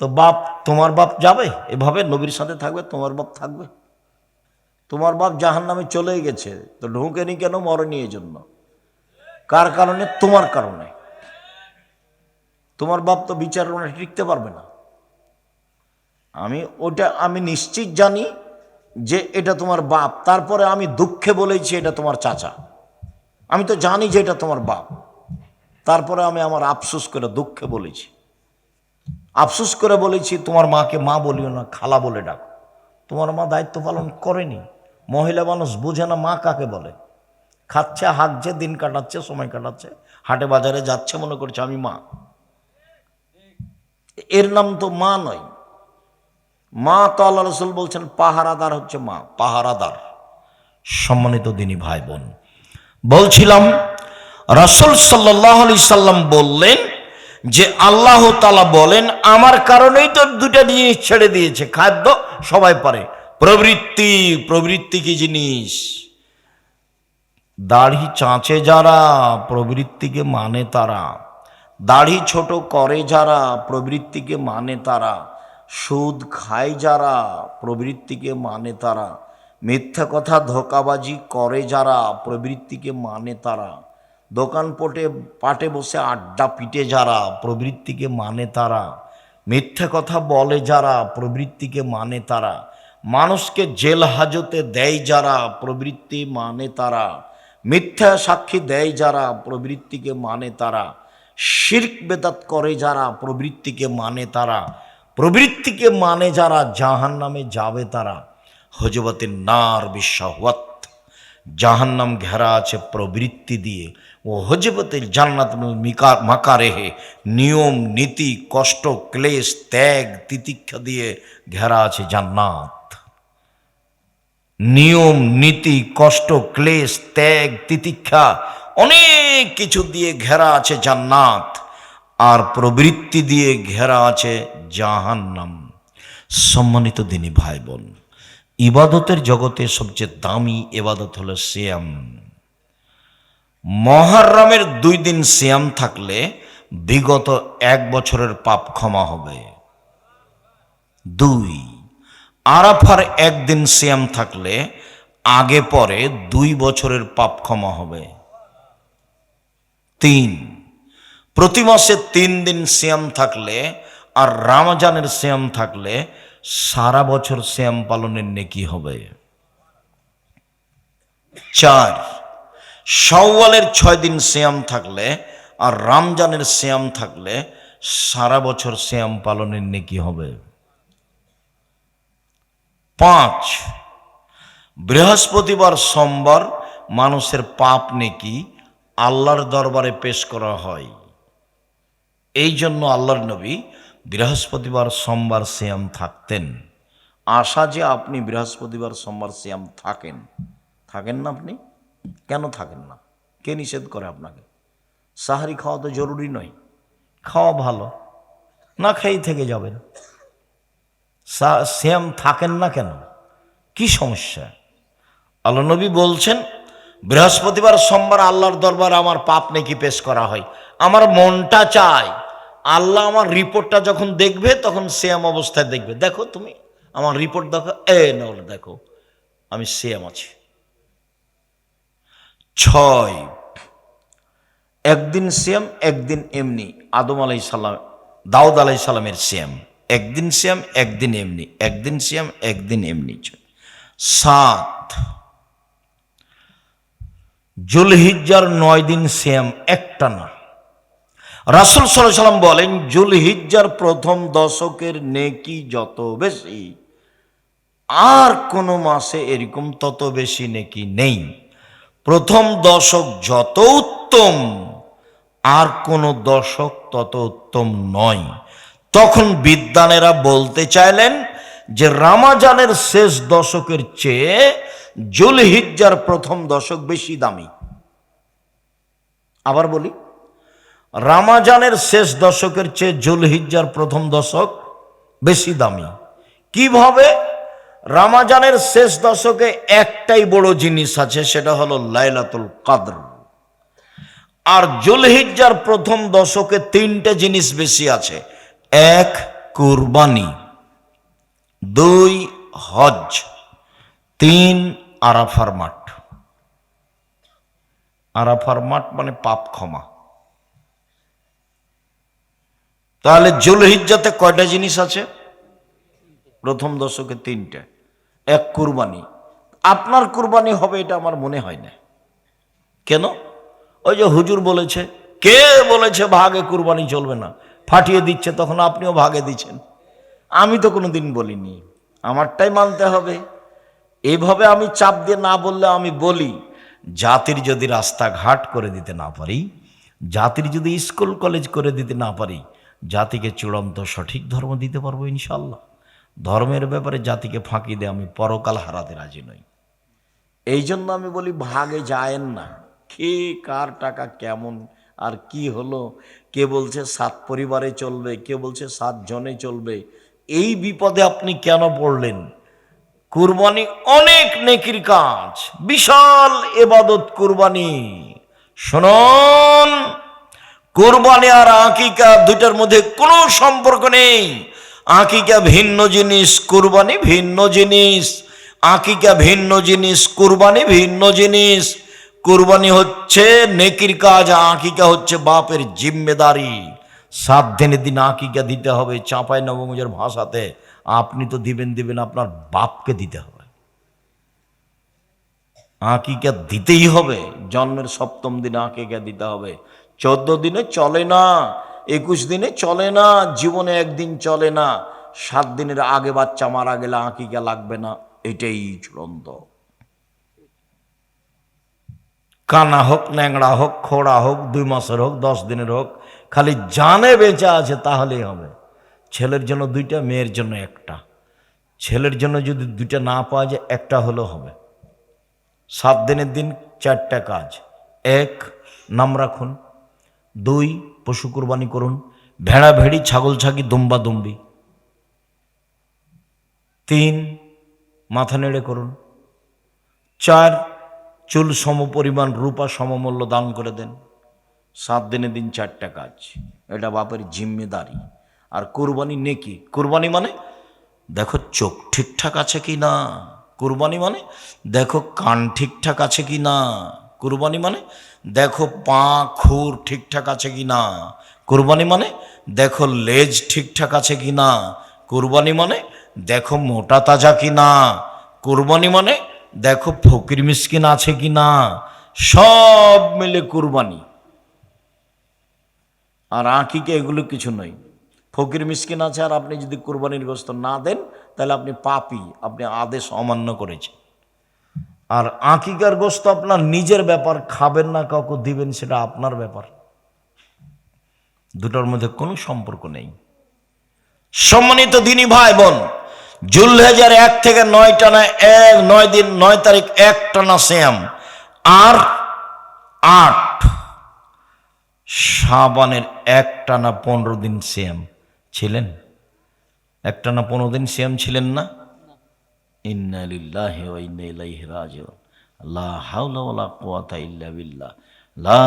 তো বাপ, তোমার বাপ যাবে এভাবে নবীর সাথে থাকবে? তোমার বাপ থাকবে? তোমার বাপ জাহান্নামে চলে গেছে, তো ঢুকেনি কেন? মরেনি এই জন্য। কার কারণে? তোমার কারণে। তোমার বাপ তো বিচার টিকতে পারবে না। আমি নিশ্চিত জানি যে এটা তোমার বাপ, তারপরে আমি দুঃখে বলেছি এটা তোমার চাচা। আমি তো জানি যে এটা তোমার বাপ, তারপরে আমি আমার আফসোস করে দুঃখে বলেছি। আফসোস করে বলেছি তোমার মাকে মা বলিও না, খালা বলে ডাকো। তোমার মা দায়িত্ব পালন করেনি। মহিলা মানুষ বুঝে না মা কাকে বলে। খাচ্ছে, হাঁকছে, দিন কাটাচ্ছে, সময় কাটাচ্ছে, হাটে বাজারে যাচ্ছে, মনে করছে আমি মা। এর নাম তো মা নয়। মা তো আল্লাহ রাসূল বলছেন পাহারাদার হচ্ছে মা, পাহারাদার। সম্মানিত দিনী ভাই বোন, বলছিলাম রাসূল সাল্লাল্লাহু আলাইহি সাল্লাম বললেন যে আল্লাহ তাআলা বলেন আমার কারণেই তো দুটা জিনিস ছেড়ে দিয়েছে। খাদ্য সবাই পারে, প্রবৃত্তি। প্রবৃত্তি কি জিনিস? দাড়ি চাঁচে যারা, প্রবৃত্তিকে মানে তারা। দাড়ি ছোট করে যারা, প্রবৃত্তিকে মানে তারা। সুদ খায় যারা, প্রবৃত্তিকে মানে তারা। মিথ্যা কথা ধোঁকাবাজি করে যারা, প্রবৃত্তিকে মানে তারা। দোকান পাটে বসে আড্ডা পিটে যারা, প্রবৃত্তিকে মানে তারা। মিথ্যা কথা বলে যারা, প্রবৃত্তিকে মানে তারা। মানুষকে জেল হাজতে দেয় যারা, প্রবৃত্তি মানে তারা। মিথ্যা সাক্ষী দেয় যারা, প্রবৃত্তিকে মানে তারা। শিরক বেদাত করে যারা, প্রবৃত্তিকে মানে তারা। প্রবৃত্তিকে মানে যারা জাহান্নামে যাবে তারা। হজবতের নার বিশাহওয়াত, জাহান্নাম ঘেরা আছে প্রবৃত্তি দিয়ে। ও হজবতের জান্নাত মাকারেহে, নিয়ম নীতি কষ্ট ক্লেশ ত্যাগ তিতিক্ষা দিয়ে ঘেরা আছে জান্নাত। নিয়ম নীতি, কষ্ট, ক্লেশ, ত্যাগ, তিতিক্ষা, অনেক কিছু দিয়ে ঘেরা আছে জান্নাত, আর প্রবৃত্তি দিয়ে ঘেরা আছে জাহান্নাম। সম্মানিত দিনী ভাই বোন, ইবাদতের জগতে সবচেয়ে দামি ইবাদত হলো সিয়াম। মুহররমের 2 দিন সিয়াম থাকলে বিগত 1 বছরের পাপ ক্ষমা হবে। 2, আরাফার 1 দিন সিয়াম থাকলে আগে পরে 2 বছরের পাপ ক্ষমা হবে। 3, প্রতি মাসে 3 দিন সিয়াম থাকলে আর রমজানের সিয়াম থাকলে সারা বছর সিয়াম পালনের নেকি হবে। 4, শাওয়ালের 6 দিন সিয়াম থাকলে আর রমজানের সিয়াম থাকলে সারা বছর সিয়াম পালনের নেকি হবে। 5, বৃহস্পতিবার সোমবার মানুষের পাপ নেকি আল্লাহর দরবারে পেশ করা হয়। এই জন্য আল্লাহর নবী বৃহস্পতিবার সোমবার সিয়াম থাকতেন। আশা যে আপনি বৃহস্পতিবার সোমবার সিয়াম থাকেন না? আপনি কেন থাকেন না? কে নিষেধ করে আপনাকে? সাহারি খাওয়া তো জরুরি নয়, খাওয়া ভালো, না খেয়েই থেকে যাবেন। সিয়াম থাকেন না কেন? কি সমস্যা? আল্লাহ নবী বলছেন বৃহস্পতিবার সোমবার আল্লাহর দরবারে আমার পাপ নেকি পেশ করা হয়। আমার মনটা চায় আল্লাহ আমার রিপোর্টটা যখন দেখবে তখন সিয়াম অবস্থায় দেখবে, দেখো তুমি আমার রিপোর্ট দেখো, নাহলে দেখো আমি সিয়াম আছি। 6, একদিন সিয়াম একদিন এমনি। আদম আলাইসাল্লাম, দাউদ আলাইসাল্লামের সিয়াম, একদিন সিয়াম একদিন এমনি, একদিন সিয়াম একদিন এমনি। 7, জুলহিজ্জার 9 দিন সিয়াম একটানা। রাসূল সাল্লাল্লাহু আলাইহি সাল্লাম বলেন জুলহিজ্জার প্রথম দশকের নেকি যত বেশি আর কোন মাসে এরকম তত বেশি নেকি নেই। প্রথম দশক যত উত্তম আর কোন দশক তত উত্তম নয়। তখন বিদ্বানেরা বলতে চাইলেন যে রমজানের শেষ দশকের চেয়ে জুলহিজ্জার প্রথম দশক বেশি দামি। আবার বলি, রমজানের শেষ দশকের চেয়ে জুলহিজ্জার প্রথম দশক বেশি দামি। কিভাবে? রমজানের শেষ দশকে একটাই বড় জিনিস আছে, সেটা হলো লাইলাতুল কদর। আর জুলহিজ্জার প্রথম দশকে 3টে জিনিস বেশি আছে। 1, কুরবানি, 2, হজ, 3, আরাফার মাঠ। আরাফার মাঠ মানে পাপ ক্ষমা। তাহলে জুলহিজ্জাতে কয়টা জিনিস আছে? প্রথম দশকে 3টে। 1, কুরবানি। আপনার কুরবানি হবে এটা আমার মনে হয় না। কেন? ওই যে হুজুর বলেছে, কে বলেছে ভাগে কুরবানি চলবে না? ফাটিয়ে দিচ্ছে, তখন আপনিও ভাগে দিচ্ছেন। আমি তো কোনোদিন বলিনি, আমারটাই মানতে হবে। এইভাবে আমি চাপ দিয়ে না বললে আমি বলি, জাতির যদি রাস্তাঘাট করে দিতে না পারি, জাতির যদি স্কুল কলেজ করে দিতে না পারি, জাতিকে চূড়ান্ত সঠিক ধর্ম দিতে পারবো ইনশাল্লাহ। ধর্মের ব্যাপারে জাতিকে ফাঁকি দিয়ে আমি পরকাল হারাতে রাজি নই। এই জন্য আমি বলি ভাগে যায়েন না। কে কার টাকা কেমন আর কি হলো, কে বলছে 7 পরিবারে চলবে, কে বলছে 7 জনে চলবে, এই বিপদে আপনি কেন পড়লেন? কুরবানি অনেক নেকির কাজ, বিশাল ইবাদত কুরবানি। শুনুন, কুরবানি আর আকিকা দুটার মধ্যে কোনো সম্পর্ক নেই। আকিকা ভিন্ন জিনিস, কুরবানি ভিন্ন জিনিস। আকিকা ভিন্ন জিনিস, কুরবানি ভিন্ন জিনিস। কুরবানি হচ্ছে নেকির কাজ, আকিকা হচ্ছে বাপের জিম্মেদারি। 7 দিনের দিন আকিকা দিতে হবে। চাঁপাই নবগঞ্জের ভাষাতে আপনি তো দিবেন, আপনার বাপকে দিতে হবে। আকিকা দিতেই হবে। জন্মের 7ম দিনে আকিকা দিতে হবে। 14 দিনে চলে না, 21 দিনে চলে না, জীবনে একদিন চলে না। 7 দিনের আগে বাচ্চা মারা গেলে আকিকা লাগবে না, এটাই চূড়ান্ত। কানা হোক, ন্যাংড়া হোক, খোড়া হোক, 2 মাসের হোক, 10 দিনের হোক, খালি জানে বেঁচে আছে তাহলেই হবে। ছেলের জন্য 2টা, মেয়ের জন্য 1টা। ছেলের জন্য যদি দুইটা না পাওয়া যায় একটা হলেও হবে। 7 দিনের দিন 4টা কাজ। 1, নাম রাখুন। 2, পশু কুরবানি করুন, ভেড়া ভেড়ি, ছাগল ছাগি, দুম্বা দুম্বি। 3, মাথা নেড়ে করুন। 4, চুল সমপরিমাণ রূপা সমমূল্য দান করে দেন। 7 দিনের দিন 4টা কাজ, এটা বাপের জিম্মেদারি। আর কুরবানি নেকি। কুরবানি মানে দেখো চোখ ঠিকঠাক আছে কি না। কুরবানি মানে দেখো কান ঠিকঠাক আছে কি না। কুরবানি মানে দেখো পা খুর ঠিকঠাক আছে কি না। কুরবানি মানে দেখো লেজ ঠিকঠাক আছে কি না। কুরবানি মানে দেখো মোটা তাজা কি না। কুরবানি মানে দেখো ফকির মিসকিন আছে কি না। সব মিলে কুরবানি। আর আঁকিকে এগুলো কিছু নয়। ফকির মিসকিন আছে আর আপনি যদি কুরবানির গোশত না দেন তাহলে আপনি পাপী, আপনি আদেশ অমান্য করেছেন। আর আকিকার গোশত আপনার নিজের ব্যাপার, খাবেন না কাউকে দিবেন সেটা আপনার ব্যাপার। দুটোর মধ্যে কোনো সম্পর্ক নেই। সম্মানিত দিনী ভাই বোন, জুলহজ্জের 1 থেকে 9 টানা 9 দিন 9 তারিখ 1 টানা সিয়াম, আর 8 শাবানের 1 টানা 15 দিন সিয়াম ছিলেন। 1 টানা 15 দিন সিয়াম ছিলেন না? ইন্না লিল্লাহি ওয়া ইন্না ইলাইহি রাজিউন। লা হাওলা ওয়ালা কুওয়াতা ইল্লা বিল্লাহ। লা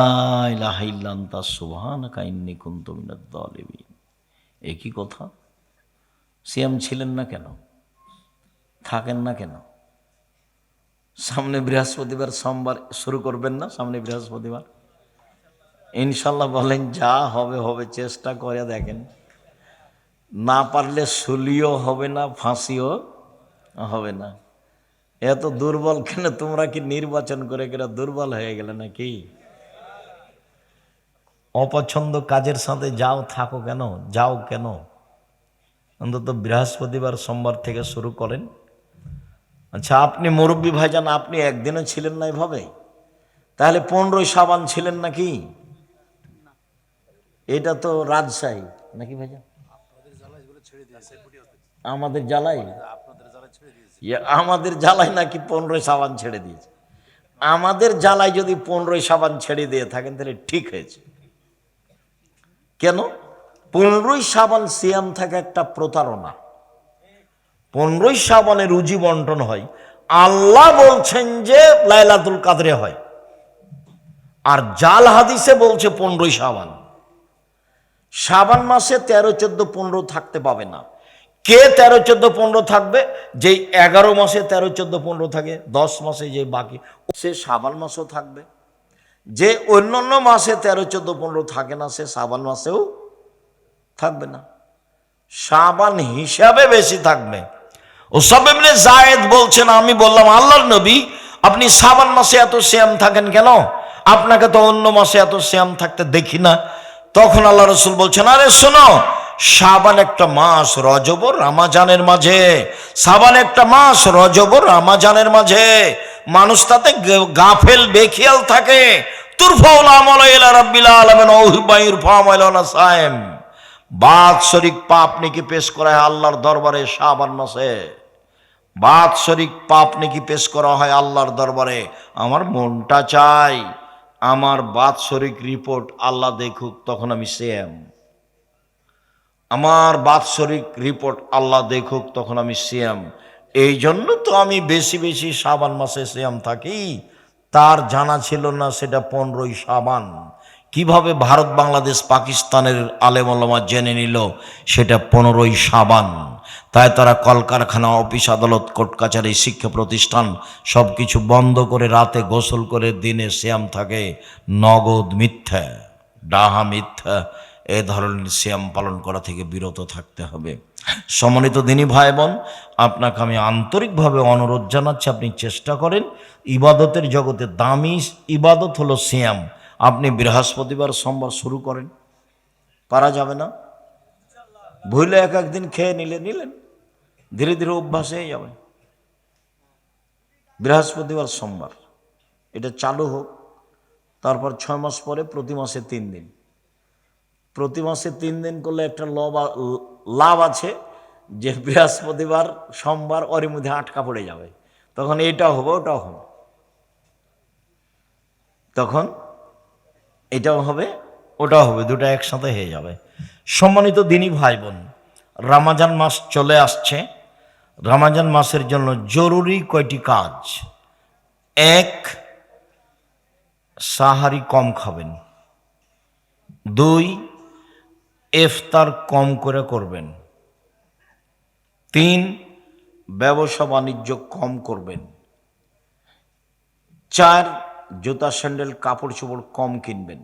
ইলাহা ইল্লা আনতা সুবহানাকা ইন্নী কুনতু মিনাজ জালিমিন। একই কথা। সিয়াম ছিলেন না কেন? থাকেন না কেন? সামনে বৃহস্পতিবার সোমবার শুরু করবেন না? সামনে বৃহস্পতিবার ইনশাল্লাহ বলেন, যা হবে হবে, চেষ্টা করে দেখেন। না পারলে শুলিও হবে না, ফাঁসিও হবে না। এত দুর্বল কেন? তোমরা কি নির্বাচন করে কেন দুর্বল হয়ে গেলে নাকি? অপছন্দ কাজের সাথে যাও, থাকো কেন, যাও কেন? অন্তত বৃহস্পতিবার সোমবার থেকে শুরু করেন। আচ্ছা, আপনি মুরব্বী ভাইজান, আপনি একদিনও ছিলেন না এভাবে? তাহলে 15ই শাবান ছিলেন নাকি? এটা তো রাজশাহী নাকি ভাইজান? আমাদের জ্বালাই, আমাদের জ্বালাই নাকি 15ই শাবান ছেড়ে দিয়েছে? আমাদের জ্বালাই যদি 15ই শাবান ছেড়ে দিয়ে থাকেন তাহলে ঠিক হয়েছে। কেন? 15ই শাবান সিয়াম থাকে একটা প্রতারণা। 15ই শাবানে রুজি বন্টন হয়। আল্লাহ বলছেন যে লাইলাতুল কাদরে হয়, আর জাল হাদিসে বলছে 15ই শাবান। শাবান মাসে 13, 14, 15 থাকতে পাবে না। কে 13, 14, 15 থাকবে? যেই 11 মাসে 13, 14, 15 থাকে, 10 মাসে যে বাকি, সে শাবান মাসেও থাকবে। যে অন্যান্য মাসে 13, 14, 15 থাকে না, সে শাবান মাসেও থাকবে না। শাবান হিসাবে বেশি থাকবে। উসাম ইবনে যায়েদ বলছেন, আমি বললাম, আল্লাহর নবী, আপনি শাবান মাসে এত সিয়াম থাকেন কেন? আপনাকে তো অন্য মাসে এত সিয়াম থাকতে দেখি না। তখন আল্লাহ রাসূল বলছেন, আরে শোনো, শাবান একটা মাস রজব ও রমজানের মাঝে। শাবান একটা মাস রজব ও রমজানের মাঝে। মানুষ তাতে গাফেল বেখিয়াল থাকে। তুরফাউল আমাল ইলা রাব্বিল আলামিন ওয়া হুবা ইরফাউ ইলা সায়েম। বাৎসরিক পাপ নেকি পেশ করা হয় আল্লাহর দরবারে শাবান মাসে। বাৎসরিক পাপ নেকি পেশ করা হয় আল্লাহর দরবারে। আমার মনটা চাই আমার বাৎসরিক রিপোর্ট আল্লাহ দেখুক, তখন আমি সিয়াম। আমার বাৎসরিক রিপোর্ট আল্লাহ দেখুক, তখন আমি সিয়াম। এই জন্য তো আমি বেশি বেশি শাবান মাসে সিয়াম থাকি। তার জানা ছিল না সেটা 15ই শাবান। কিভাবে ভারত, বাংলাদেশ, পাকিস্তানের আলেম ওলামা জেনে নিল সেটা 15ই শাবান? তাই তারা কলকারখানা, অফিস, আদালত, কোর্ট কাছারি, শিক্ষা প্রতিষ্ঠান সব কিছু বন্ধ করে রাতে গোসল করে দিনে সিয়াম থাকে। নগদ মিথ্যা, ডাহা মিথ্যা। এ ধরনের সিয়াম পালন করা থেকে বিরত থাকতে হবে। সম্মানিত দিনী ভাই বোন, আপনাকে আমি আন্তরিকভাবে অনুরোধ জানাচ্ছি, আপনি চেষ্টা করেন। ইবাদতের জগতে দামি ইবাদত হলো সিয়াম। আপনি বৃহস্পতিবার সোমবার শুরু করেন, পারা যাবে না? ভুলে এক একদিন খেয়ে নিলেন, ধীরে ধীরে অভ্যাস হয়ে যাবে। বৃহস্পতিবার সোমবার এটা চালু হোক। তারপর 6 মাস পরে প্রতি মাসে 3 দিন। প্রতি মাসে 3 দিন করলে একটা লাভ আছে যে বৃহস্পতিবার সোমবার ওর মধ্যে আটকা পড়ে যাবে, তখন এটাও হবে ওটাও হবে, তখন এটাও হবে ওটাও হবে, দুটো একসাথে হয়ে যাবে। সম্মানিত দিনী ভাই বোন, রমজান মাস চলে আসছে। রমজান মাসের জন্য জরুরি কয়টি কাজ: এক, সাহারি কম খাবেন। দুই, ইফতার কম করে করবেন। তিন, ব্যবসা বাণিজ্য কম করবেন। চার, জুতা স্যান্ডেল কাপড় চোপড় কম কিনবেন।